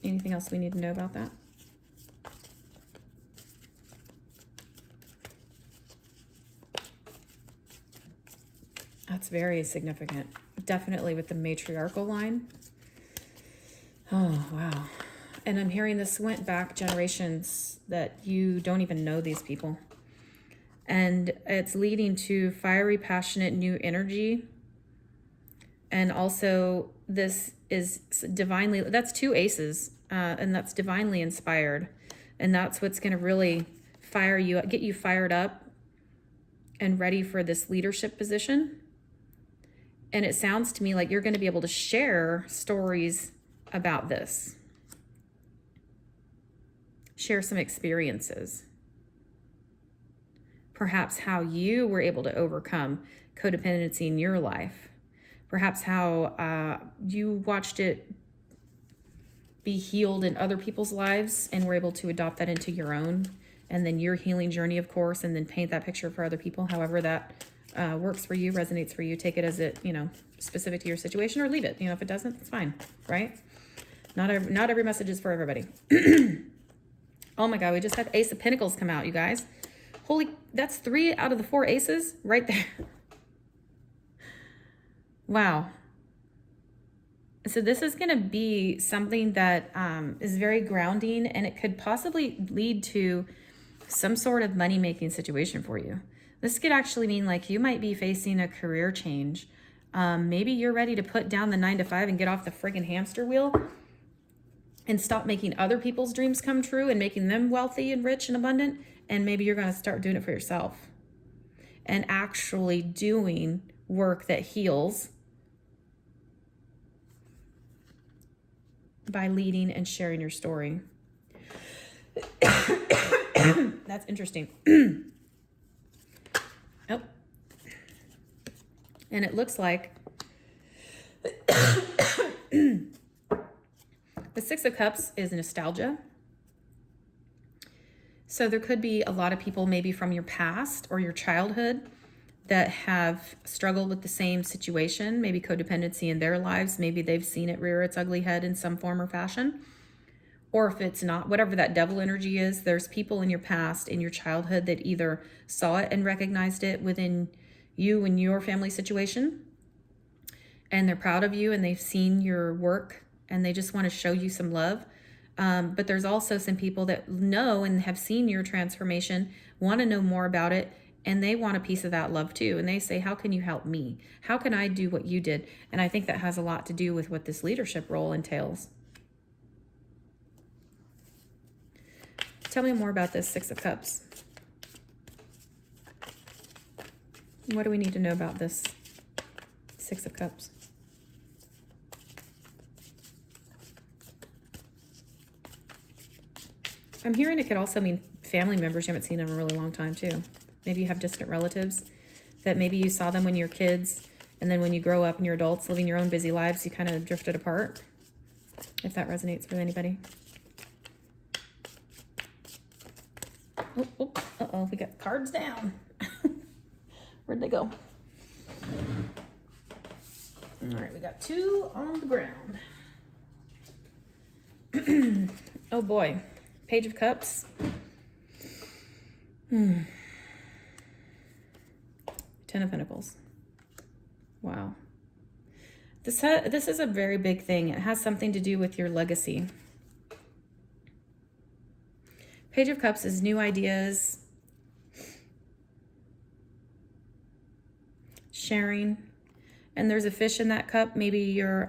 Anything else we need to know about that? That's very significant. Definitely with the matriarchal line. Oh, wow. And I'm hearing this went back generations that you don't even know these people. And it's leading to fiery, passionate, new energy. And also this is divinely, that's two aces, and that's divinely inspired. And that's what's going to really fire you, get you fired up and ready for this leadership position. And it sounds to me like you're going to be able to share stories about this. Share some experiences. perhaps how you were able to overcome codependency in your life, perhaps how you watched it be healed in other people's lives and were able to adopt that into your own, and then your healing journey, of course, and then paint that picture for other people, however that works for you, resonates for you. Take it as it, specific to your situation, or leave it. If it doesn't, it's fine, right? Not every message is for everybody. Oh my God, we just had Ace of Pentacles come out, you guys. That's 3 out of the 4 aces right there. Wow. So this is going to be something that is very grounding, and it could possibly lead to some sort of money-making situation for you. This could actually mean like you might be facing a career change. Maybe you're ready to put down the 9-to-5 and get off the friggin' hamster wheel and stop making other people's dreams come true and making them wealthy and rich and abundant. And maybe you're going to start doing it for yourself and actually doing work that heals by leading and sharing your story. That's interesting. Oh. And it looks like the 6 of Cups is nostalgia. So there could be a lot of people maybe from your past or your childhood that have struggled with the same situation, maybe codependency in their lives. Maybe they've seen it rear its ugly head in some form or fashion. Or if it's not, whatever that devil energy is, there's people in your past, in your childhood, that either saw it and recognized it within you and your family situation, and they're proud of you and they've seen your work and they just want to show you some love. But there's also some people that know and have seen your transformation, want to know more about it, and they want a piece of that love too. And they say, how can you help me? How can I do what you did? And I think that has a lot to do with what this leadership role entails. Tell me more about this 6 of Cups. What do we need to know about this 6 of Cups? I'm hearing it could also mean family members you haven't seen in a really long time too. Maybe you have distant relatives that maybe you saw them when you were kids, and then when you grow up and you're adults living your own busy lives, you kind of drifted apart. If that resonates with anybody. Uh-oh, we got cards down. Where'd they go? All right, we got 2 on the ground. Oh boy. Page of Cups. 10 of Pentacles. Wow. This is a very big thing. It has something to do with your legacy. Page of Cups is new ideas, sharing, and there's a fish in that cup. Maybe you're,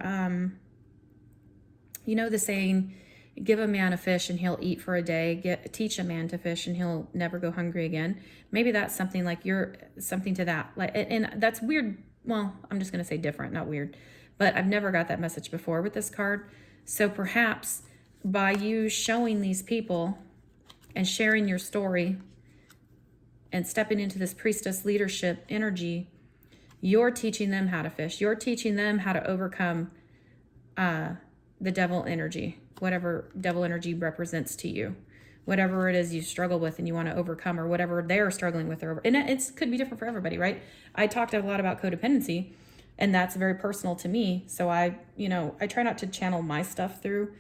the saying, give a man a fish and he'll eat for a day. Teach a man to fish and he'll never go hungry again. Maybe that's something like something to that. And that's weird. Well, I'm just going to say different, not weird. But I've never got that message before with this card. So perhaps by you showing these people and sharing your story and stepping into this priestess leadership energy, you're teaching them how to fish. You're teaching them how to overcome the devil energy, whatever devil energy represents to you, whatever it is you struggle with and you want to overcome, or whatever they're struggling with. And it could be different for everybody, right? I talked a lot about codependency, and that's very personal to me. So I try not to channel my stuff through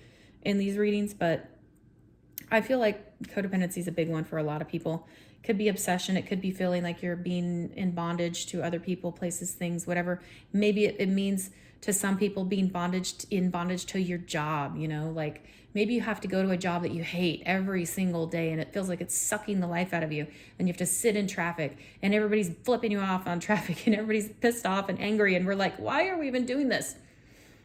in these readings, but I feel like codependency is a big one for a lot of people. It could be obsession. It could be feeling like you're being in bondage to other people, places, things, whatever. Maybe it means to some people being in bondage to your job, like maybe you have to go to a job that you hate every single day and it feels like it's sucking the life out of you, and you have to sit in traffic and everybody's flipping you off on traffic and everybody's pissed off and angry, and we're like, why are we even doing this?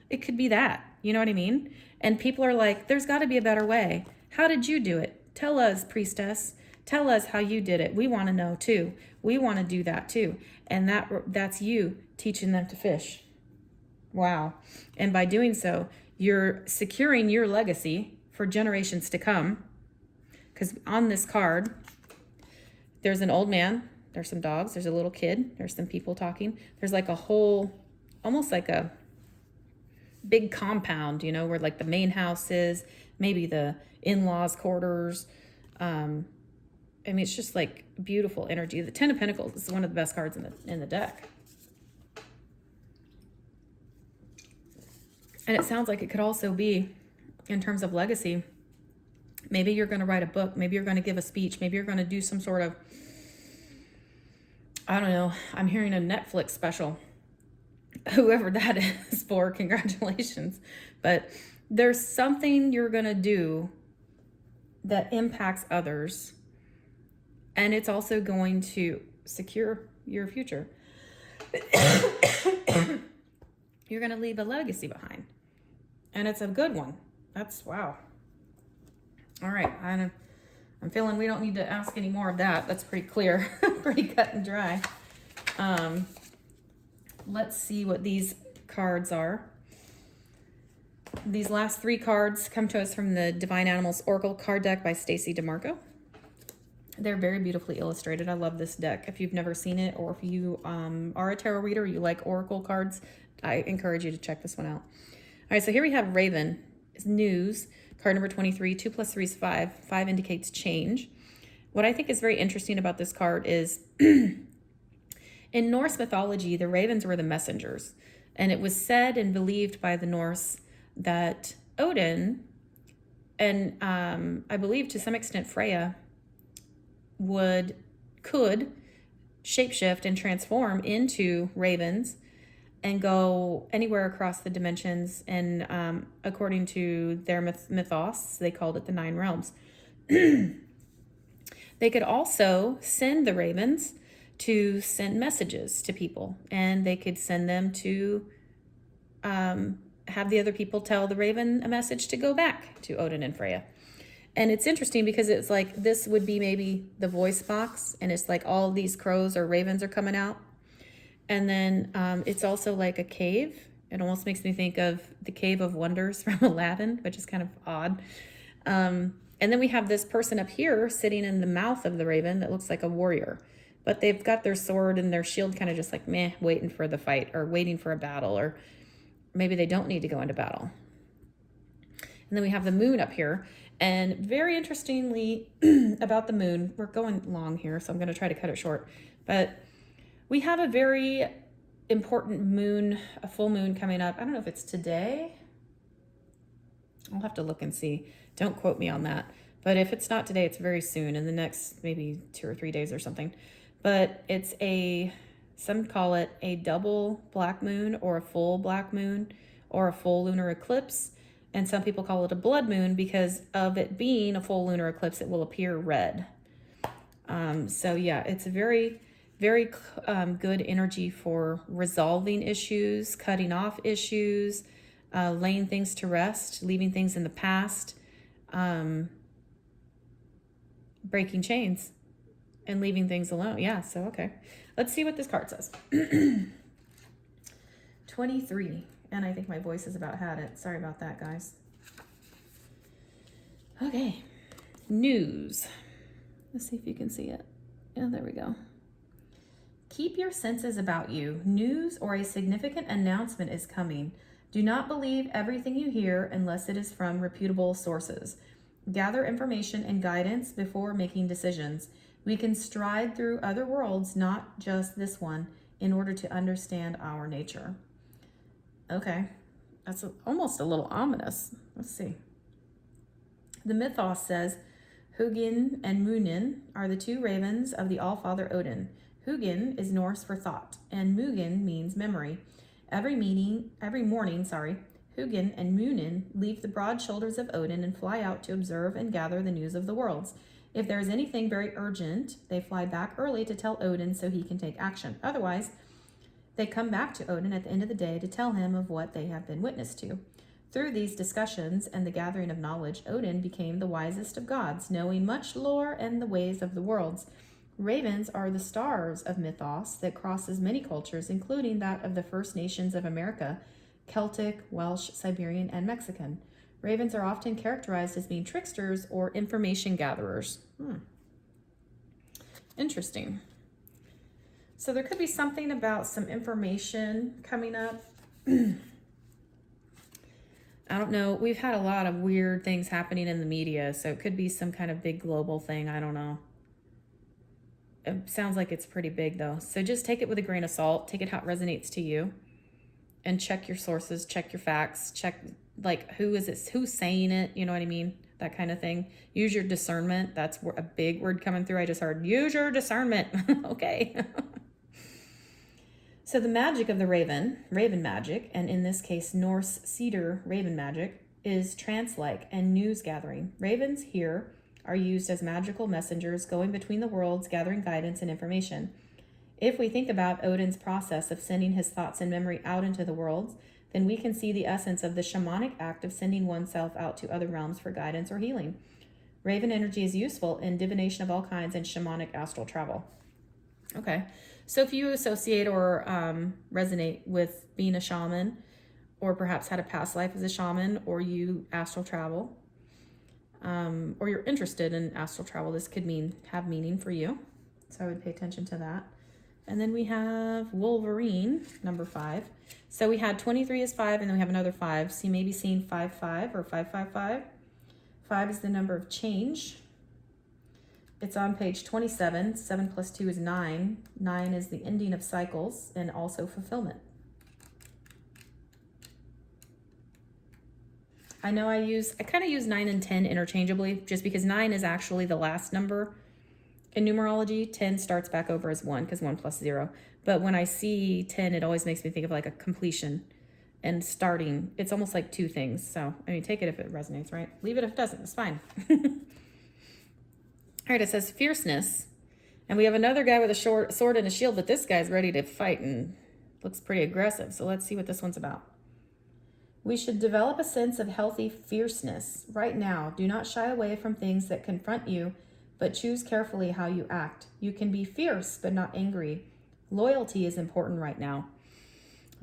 It could be that, you know what I mean? And people are like, there's got to be a better way. How did you do it? Tell us, priestess. Tell us how you did it. We want to know too. We want to do that too. And that's you teaching them to fish. Wow. And by doing so, you're securing your legacy for generations to come. Because on this card, There's an old man. There's some dogs. There's a little kid. There's some people talking. There's like a whole, almost like a big compound, you know, where like the main house is, maybe the in-laws' quarters. I mean, it's just like beautiful energy. The Ten of Pentacles is one of the best cards in the deck. And it sounds like it could also be, in terms of legacy, maybe you're going to write a book. Maybe you're going to give a speech. Maybe you're going to do some sort of, I don't know, I'm hearing a Netflix special. Whoever that is for, congratulations. But there's something you're going to do that impacts others. And it's also going to secure your future. You're going to leave a legacy behind. And it's a good one. That's, wow. All right. I'm feeling we don't need to ask any more of that. That's pretty clear. Pretty cut and dry. Let's see what these cards are. These last 3 cards come to us from the Divine Animals Oracle card deck by Stacey DeMarco. They're very beautifully illustrated. I love this deck. If you've never seen it, or if you are a tarot reader, you like oracle cards, I encourage you to check this one out. All right, so here we have Raven. It's news. Card number 23, 2 plus 3 is 5. 5 indicates change. What I think is very interesting about this card is in Norse mythology, the ravens were the messengers. And it was said and believed by the Norse that Odin, and I believe to some extent Freya, could shapeshift and transform into ravens and go anywhere across the dimensions. And according to their mythos, they called it the 9 realms. They could also send the ravens to send messages to people, and they could send them to have the other people tell the raven a message to go back to Odin and Freya. And it's interesting because it's like this would be maybe the voice box, and it's like all these crows or ravens are coming out. And then it's also like a cave. It almost makes me think of the Cave of Wonders from Aladdin, which is kind of odd. And then we have this person up here sitting in the mouth of the raven that looks like a warrior. But they've got their sword and their shield kind of just like meh, waiting for the fight or waiting for a battle, or maybe they don't need to go into battle. And then we have the moon up here. And very interestingly about the moon, we're going long here, so I'm going to try to cut it short. But we have a very important moon, a full moon coming up. I don't know if it's today. I'll have to look and see. Don't quote me on that. But if it's not today, it's very soon, in the next maybe 2 or 3 days or something. But it's some call it a double black moon or a full black moon or a full lunar eclipse. And some people call it a blood moon because of it being a full lunar eclipse, it will appear red. So yeah, it's a very, very good energy for resolving issues, cutting off issues, laying things to rest, leaving things in the past, breaking chains and leaving things alone. Yeah, so okay. Let's see what this card says. 23. And I think my voice has about had it. Sorry about that, guys. Okay. News. Let's see if you can see it. Yeah, there we go. Keep your senses about you. News or a significant announcement is coming. Do not believe everything you hear unless it is from reputable sources. Gather information and guidance before making decisions. We can stride through other worlds, not just this one, in order to understand our nature. Okay, that's almost a little ominous. Let's see. The mythos says Hugin and Munin are the 2 ravens of the All-Father Odin. Hugin is Norse for thought, and Munin means memory. Every morning, Hugin and Munin leave the broad shoulders of Odin and fly out to observe and gather the news of the worlds. If there is anything very urgent, they fly back early to tell Odin so he can take action. Otherwise, they come back to Odin at the end of the day to tell him of what they have been witness to. Through these discussions and the gathering of knowledge, Odin became the wisest of gods, knowing much lore and the ways of the worlds. Ravens are the stars of mythos that crosses many cultures, including that of the First Nations of America, Celtic, Welsh, Siberian, and Mexican. Ravens are often characterized as being tricksters or information gatherers. Interesting. So there could be something about some information coming up. I don't know. We've had a lot of weird things happening in the media, so it could be some kind of big global thing. I don't know. It sounds like it's pretty big, though. So just take it with a grain of salt. Take it how it resonates to you. And check your sources, check your facts, check, like, who's saying it, you know what I mean? That kind of thing. Use your discernment. That's a big word coming through. I just heard, use your discernment. Okay. So the magic of the raven magic, and in this case, Norse cedar raven magic, is trance-like and news gathering. Ravens here are used as magical messengers going between the worlds, gathering guidance and information. If we think about Odin's process of sending his thoughts and memory out into the worlds, then we can see the essence of the shamanic act of sending oneself out to other realms for guidance or healing. Raven energy is useful in divination of all kinds and shamanic astral travel. Okay, so if you associate or resonate with being a shaman, or perhaps had a past life as a shaman, or you astral travel, or you're interested in astral travel, this could have meaning for you. So I would pay attention to that. And then we have Wolverine, number 5. So we had 23 is 5, and then we have another 5. So you may be seeing 5-5 or 5-5-5. 5 is the number of change. It's on page 27. 7 plus 2 is 9. 9 is the ending of cycles and also fulfillment. I know I kind of use 9 and 10 interchangeably, just because 9 is actually the last number in numerology. 10 starts back over as 1 because 1 plus 0. But when I see 10, it always makes me think of like a completion and starting. It's almost like two things. So, I mean, take it if it resonates, right? Leave it if it doesn't. It's fine. All right, it says fierceness. And we have another guy with a short sword and a shield, but this guy's ready to fight and looks pretty aggressive. So let's see what this one's about. We should develop a sense of healthy fierceness. Right now, do not shy away from things that confront you, but choose carefully how you act. You can be fierce, but not angry. Loyalty is important right now.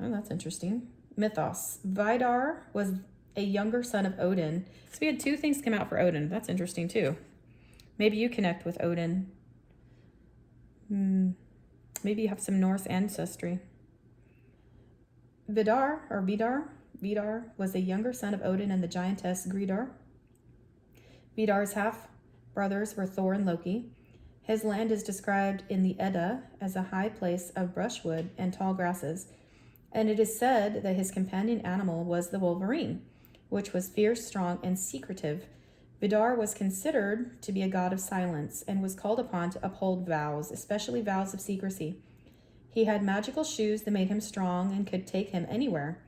Oh, that's interesting. Mythos. Vidar was a younger son of Odin. So we had 2 things come out for Odin. That's interesting too. Maybe you connect with Odin. Maybe you have some Norse ancestry. Vidar was a younger son of Odin and the giantess Gridar. Vidar's half-brothers were Thor and Loki. His land is described in the Edda as a high place of brushwood and tall grasses, and it is said that his companion animal was the wolverine, which was fierce, strong, and secretive. Vidar was considered to be a god of silence and was called upon to uphold vows, especially vows of secrecy. He had magical shoes that made him strong and could take him anywhere.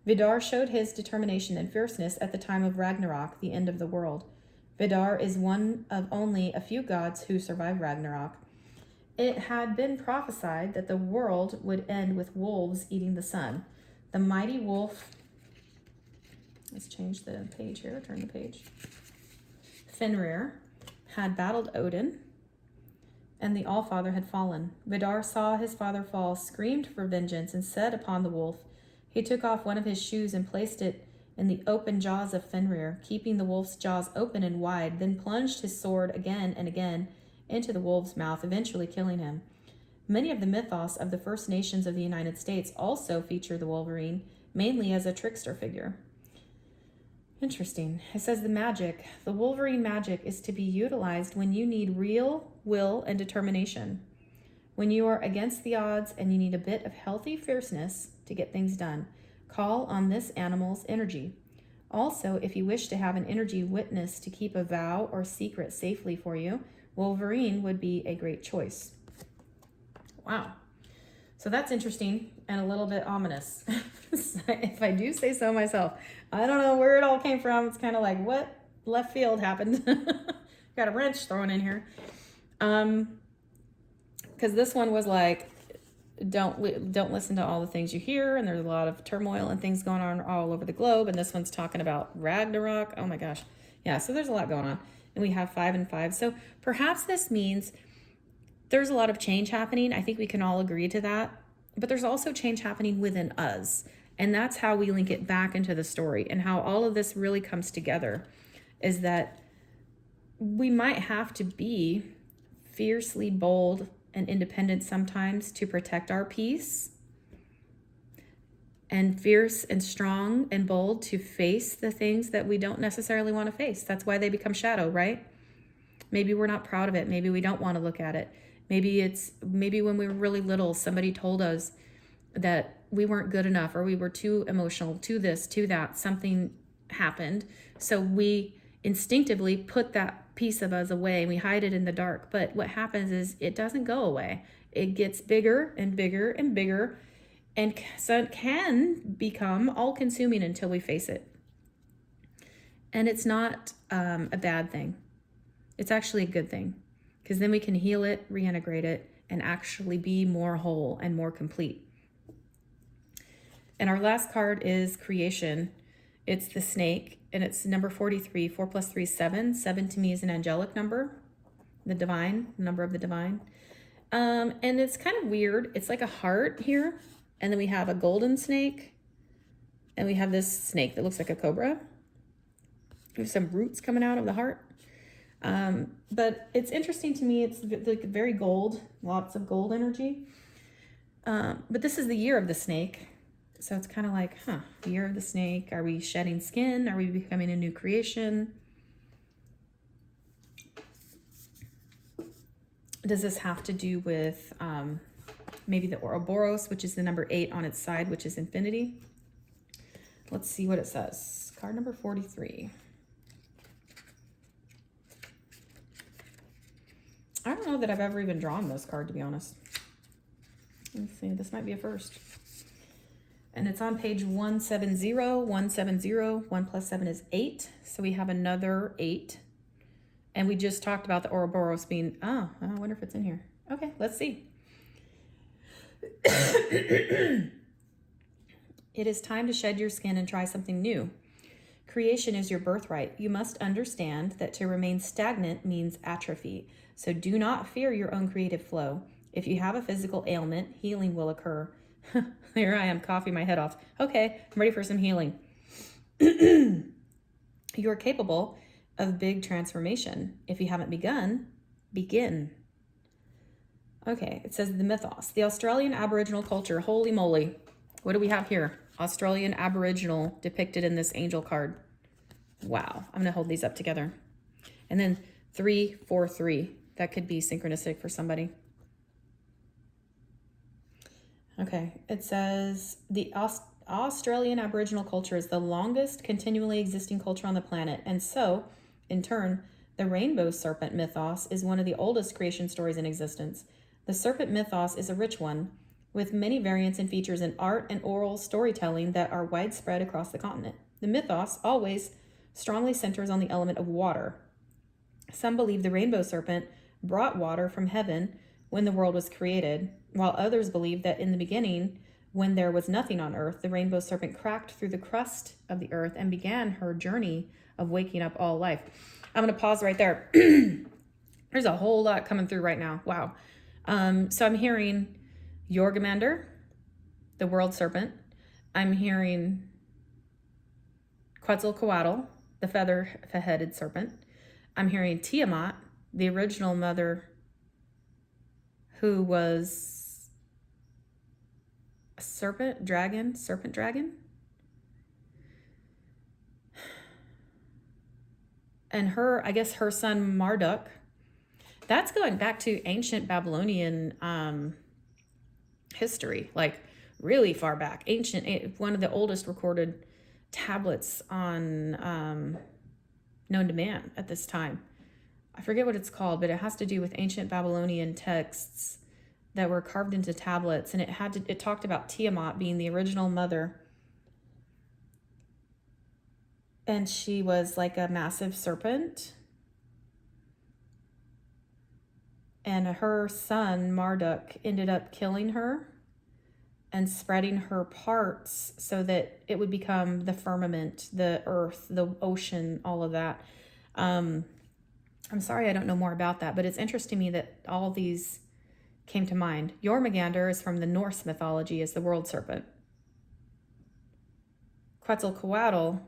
Vidar showed his determination and fierceness at the time of Ragnarok, the end of the world. Vidar is one of only a few gods who survived Ragnarok. It had been prophesied that the world would end with wolves eating the sun. The mighty wolf, let's change the page here, turn the page. Fenrir had battled Odin, and the Allfather had fallen. Vidar saw his father fall, screamed for vengeance, and set upon the wolf. He took off one of his shoes and placed it in the open jaws of Fenrir, keeping the wolf's jaws open and wide, then plunged his sword again and again into the wolf's mouth, eventually killing him. Many of the mythos of the First Nations of the United States also feature the Wolverine, mainly as a trickster figure. Interesting. It says the Wolverine magic is to be utilized when you need real will and determination. When you are against the odds and you need a bit of healthy fierceness to get things done, call on this animal's energy. Also, if you wish to have an energy witness to keep a vow or secret safely for you, Wolverine would be a great choice. Wow. So that's interesting and a little bit ominous, if I do say so myself. I don't know where it all came from. It's kind of like, what left field happened? Got a wrench thrown in here. Because this one was like, don't listen to all the things you hear, and there's a lot of turmoil and things going on all over the globe. And this one's talking about Ragnarok. Oh my gosh. Yeah, so there's a lot going on. And we have 5 and 5. So perhaps this means there's a lot of change happening. I think we can all agree to that. But there's also change happening within us. And that's how we link it back into the story, and how all of this really comes together is that we might have to be fiercely bold and independent sometimes to protect our peace, and fierce and strong and bold to face the things that we don't necessarily want to face. That's why they become shadow, right? Maybe we're not proud of it. Maybe we don't want to look at it. Maybe when we were really little, somebody told us that we weren't good enough, or we were too emotional, to this, to that. Something happened. So we instinctively put that piece of us away and we hide it in the dark. But what happens is it doesn't go away. It gets bigger and bigger and bigger, and so it can become all-consuming until we face it. And it's not a bad thing. It's actually a good thing, because then we can heal it, reintegrate it, and actually be more whole and more complete. And our last card is creation. It's the snake, and it's number 43. 4 plus 3 is 7. 7 to me is an angelic number, the divine, number of the divine. And it's kind of weird. It's like a heart here, and then we have a golden snake, and we have this snake that looks like a cobra. We have some roots coming out of the heart. But it's interesting to me. It's like very gold, lots of gold energy. But this is the year of the snake. So it's kind of like, the year of the snake. Are we shedding skin? Are we becoming a new creation? Does this have to do with maybe the Ouroboros, which is the number 8 on its side, which is infinity? Let's see what it says. Card number 43. I don't know that I've ever even drawn this card, to be honest. Let's see, this might be a first. And it's on page 170, 170. 1 plus 7 is 8. So we have another 8. And we just talked about the Ouroboros being, I wonder if it's in here. Okay, let's see. It is time to shed your skin and try something new. Creation is your birthright. You must understand that to remain stagnant means atrophy. So do not fear your own creative flow. If you have a physical ailment, healing will occur. There I am, coughing my head off. Okay, I'm ready for some healing. You are capable of big transformation. If you haven't begun, begin. Okay, it says the mythos. The Australian Aboriginal culture. Holy moly. What do we have here? Australian Aboriginal depicted in this angel card. Wow. I'm going to hold these up together. And then 3, 4, 3. That could be synchronistic for somebody. Okay. It says the Australian Aboriginal culture is the longest continually existing culture on the planet. And so, in turn, the rainbow serpent mythos is one of the oldest creation stories in existence. The serpent mythos is a rich one, with many variants and features in art and oral storytelling that are widespread across the continent. The mythos always strongly centers on the element of water. Some believe the rainbow serpent brought water from heaven when the world was created, while others believe that in the beginning, when there was nothing on earth, the rainbow serpent cracked through the crust of the earth and began her journey of waking up all life. I'm going to pause right there. There's a whole lot coming through right now. Wow. So I'm hearing Yorgamander, the world serpent. I'm hearing Quetzalcoatl, the feather-headed serpent. I'm hearing Tiamat, the original mother, who was a serpent dragon. And I guess her son Marduk. That's going back to ancient Babylonian history, like really far back. One of the oldest recorded tablets on known to man at this time. I forget what it's called, but it has to do with ancient Babylonian texts that were carved into tablets, and it talked about Tiamat being the original mother, and she was like a massive serpent, and her son Marduk ended up killing her and spreading her parts so that it would become the firmament, the earth, the ocean, all of that. I'm sorry I don't know more about that, but it's interesting to me that all these came to mind. Jormungandr is from the Norse mythology as the world serpent. Quetzalcoatl,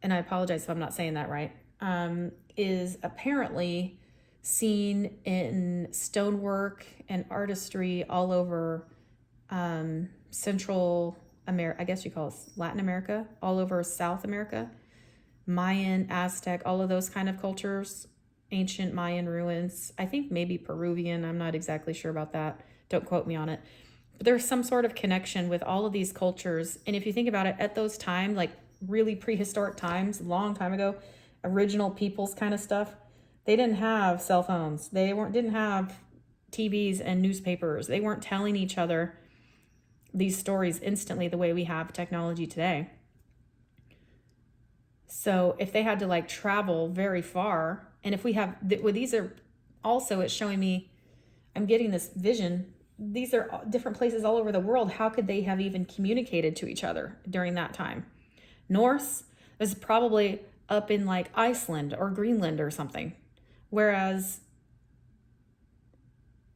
and I apologize if I'm not saying that right, is apparently seen in stonework and artistry all over Central America, I guess you call it Latin America, all over South America, Mayan, Aztec, all of those kind of cultures, ancient Mayan ruins. I think maybe Peruvian. I'm not exactly sure about that. Don't quote me on it. But there's some sort of connection with all of these cultures. And if you think about it, at those times, like really prehistoric times, a long time ago, original peoples kind of stuff, they didn't have cell phones. They didn't have TVs and newspapers. They weren't telling each other these stories instantly the way we have technology today. So if they had to like travel very far, and if we have, these are also, it's showing me, I'm getting this vision. These are different places all over the world. How could they have even communicated to each other during that time? Norse is probably up in like Iceland or Greenland or something. Whereas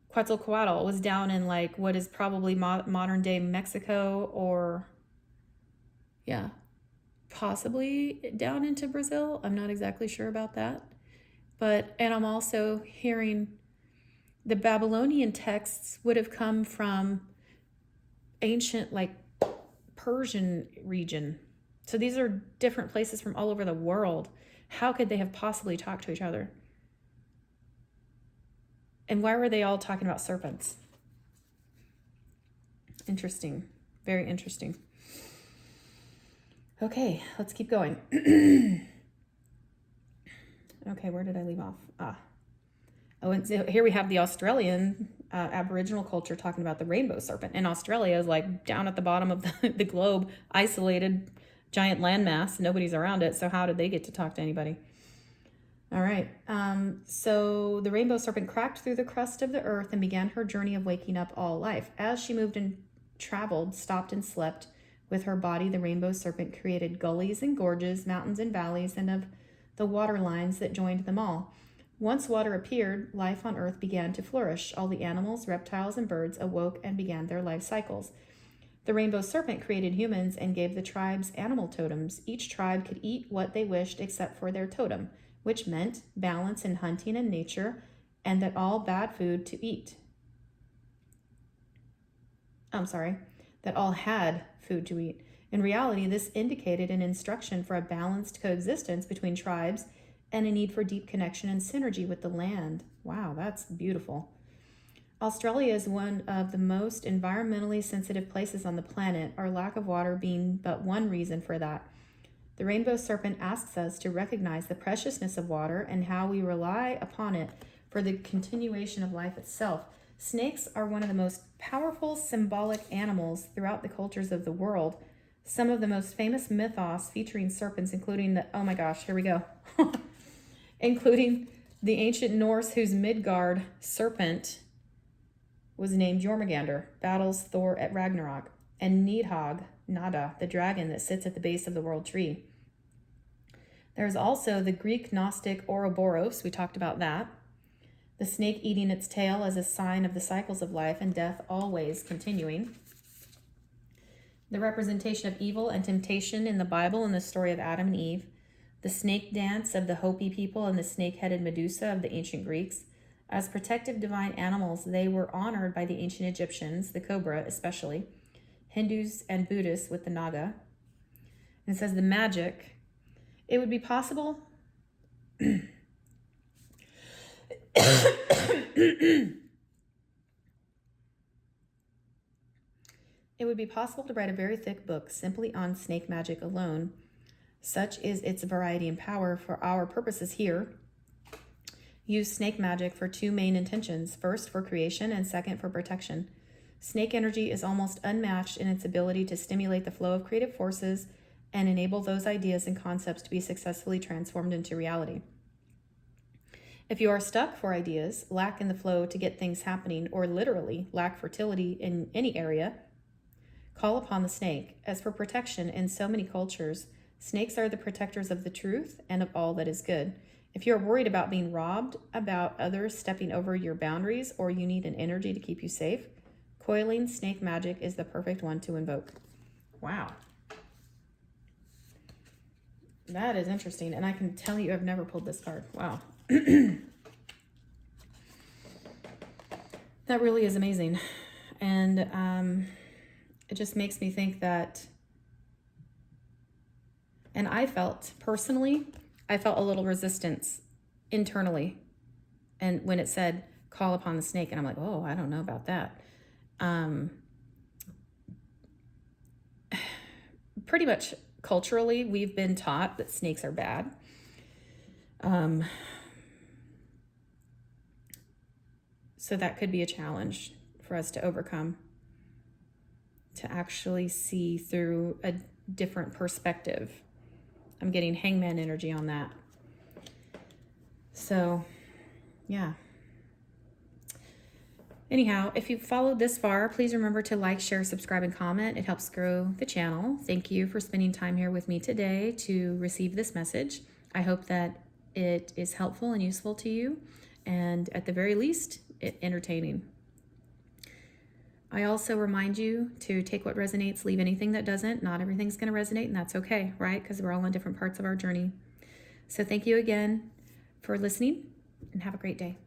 Quetzalcoatl was down in like what is probably modern day Mexico, or yeah, possibly down into Brazil. I'm not exactly sure about that. And I'm also hearing the Babylonian texts would have come from ancient like Persian region. So these are different places from all over the world. How could they have possibly talked to each other? And why were they all talking about serpents? Interesting. Very interesting. Okay, let's keep going. Okay, where did I leave off? Oh, and so here we have the Australian Aboriginal culture talking about the rainbow serpent. And Australia is like down at the bottom of the globe, isolated, giant landmass. Nobody's around it. So how did they get to talk to anybody? All right. So the rainbow serpent cracked through the crust of the earth and began her journey of waking up all life. As she moved and traveled, stopped and slept with her body, the rainbow serpent created gullies and gorges, mountains and valleys, and of the water lines that joined them all. Once water appeared, life on earth began to flourish. All the animals, reptiles, and birds awoke and began their life cycles. The rainbow serpent created humans and gave the tribes animal totems. Each tribe could eat what they wished except for their totem, which meant balance in hunting and nature, and that all bad food to eat. That all had food to eat. In reality, this indicated an instruction for a balanced coexistence between tribes and a need for deep connection and synergy with the land. Wow, that's beautiful. Australia is one of the most environmentally sensitive places on the planet, our lack of water being but one reason for that. The rainbow serpent asks us to recognize the preciousness of water and how we rely upon it for the continuation of life itself. Snakes are one of the most powerful symbolic animals throughout the cultures of the world. Some of the most famous mythos featuring serpents, including including the ancient Norse, whose Midgard serpent was named Jormungandr, battles Thor at Ragnarok, and Nidhogg, Nada, the dragon that sits at the base of the world tree. There's also the Greek Gnostic Ouroboros, we talked about that. The snake eating its tail as a sign of the cycles of life and death always continuing. The representation of evil and temptation in the Bible and the story of Adam and Eve. The snake dance of the Hopi people and the snake-headed Medusa of the ancient Greeks. As protective divine animals, they were honored by the ancient Egyptians, the cobra especially, Hindus and Buddhists with the naga. And it says the magic. It would be possible It would be possible to write a very thick book simply on snake magic alone. Such is its variety and power. For our purposes here, use snake magic for two main intentions. First, for creation, and second, for protection. Snake energy is almost unmatched in its ability to stimulate the flow of creative forces and enable those ideas and concepts to be successfully transformed into reality. If you are stuck for ideas, lack in the flow to get things happening, or literally lack fertility in any area, call upon the snake. As for protection, in so many cultures, snakes are the protectors of the truth and of all that is good. If you're worried about being robbed, about others stepping over your boundaries, or you need an energy to keep you safe, coiling snake magic is the perfect one to invoke. Wow. That is interesting, and I can tell you I've never pulled this card. Wow. That really is amazing. And it just makes me think that, and I felt a little resistance internally. And when it said, call upon the snake, and I'm like, oh, I don't know about that. Pretty much culturally, we've been taught that snakes are bad. So that could be a challenge for us to overcome, to actually see through a different perspective. I'm getting hangman energy on that. So, yeah. Anyhow, if you've followed this far, please remember to like, share, subscribe, and comment. It helps grow the channel. Thank you for spending time here with me today to receive this message. I hope that it is helpful and useful to you, and at the very least, entertaining. I also remind you to take what resonates, leave anything that doesn't. Not everything's going to resonate, and that's okay, right? Because we're all on different parts of our journey. So thank you again for listening, and have a great day.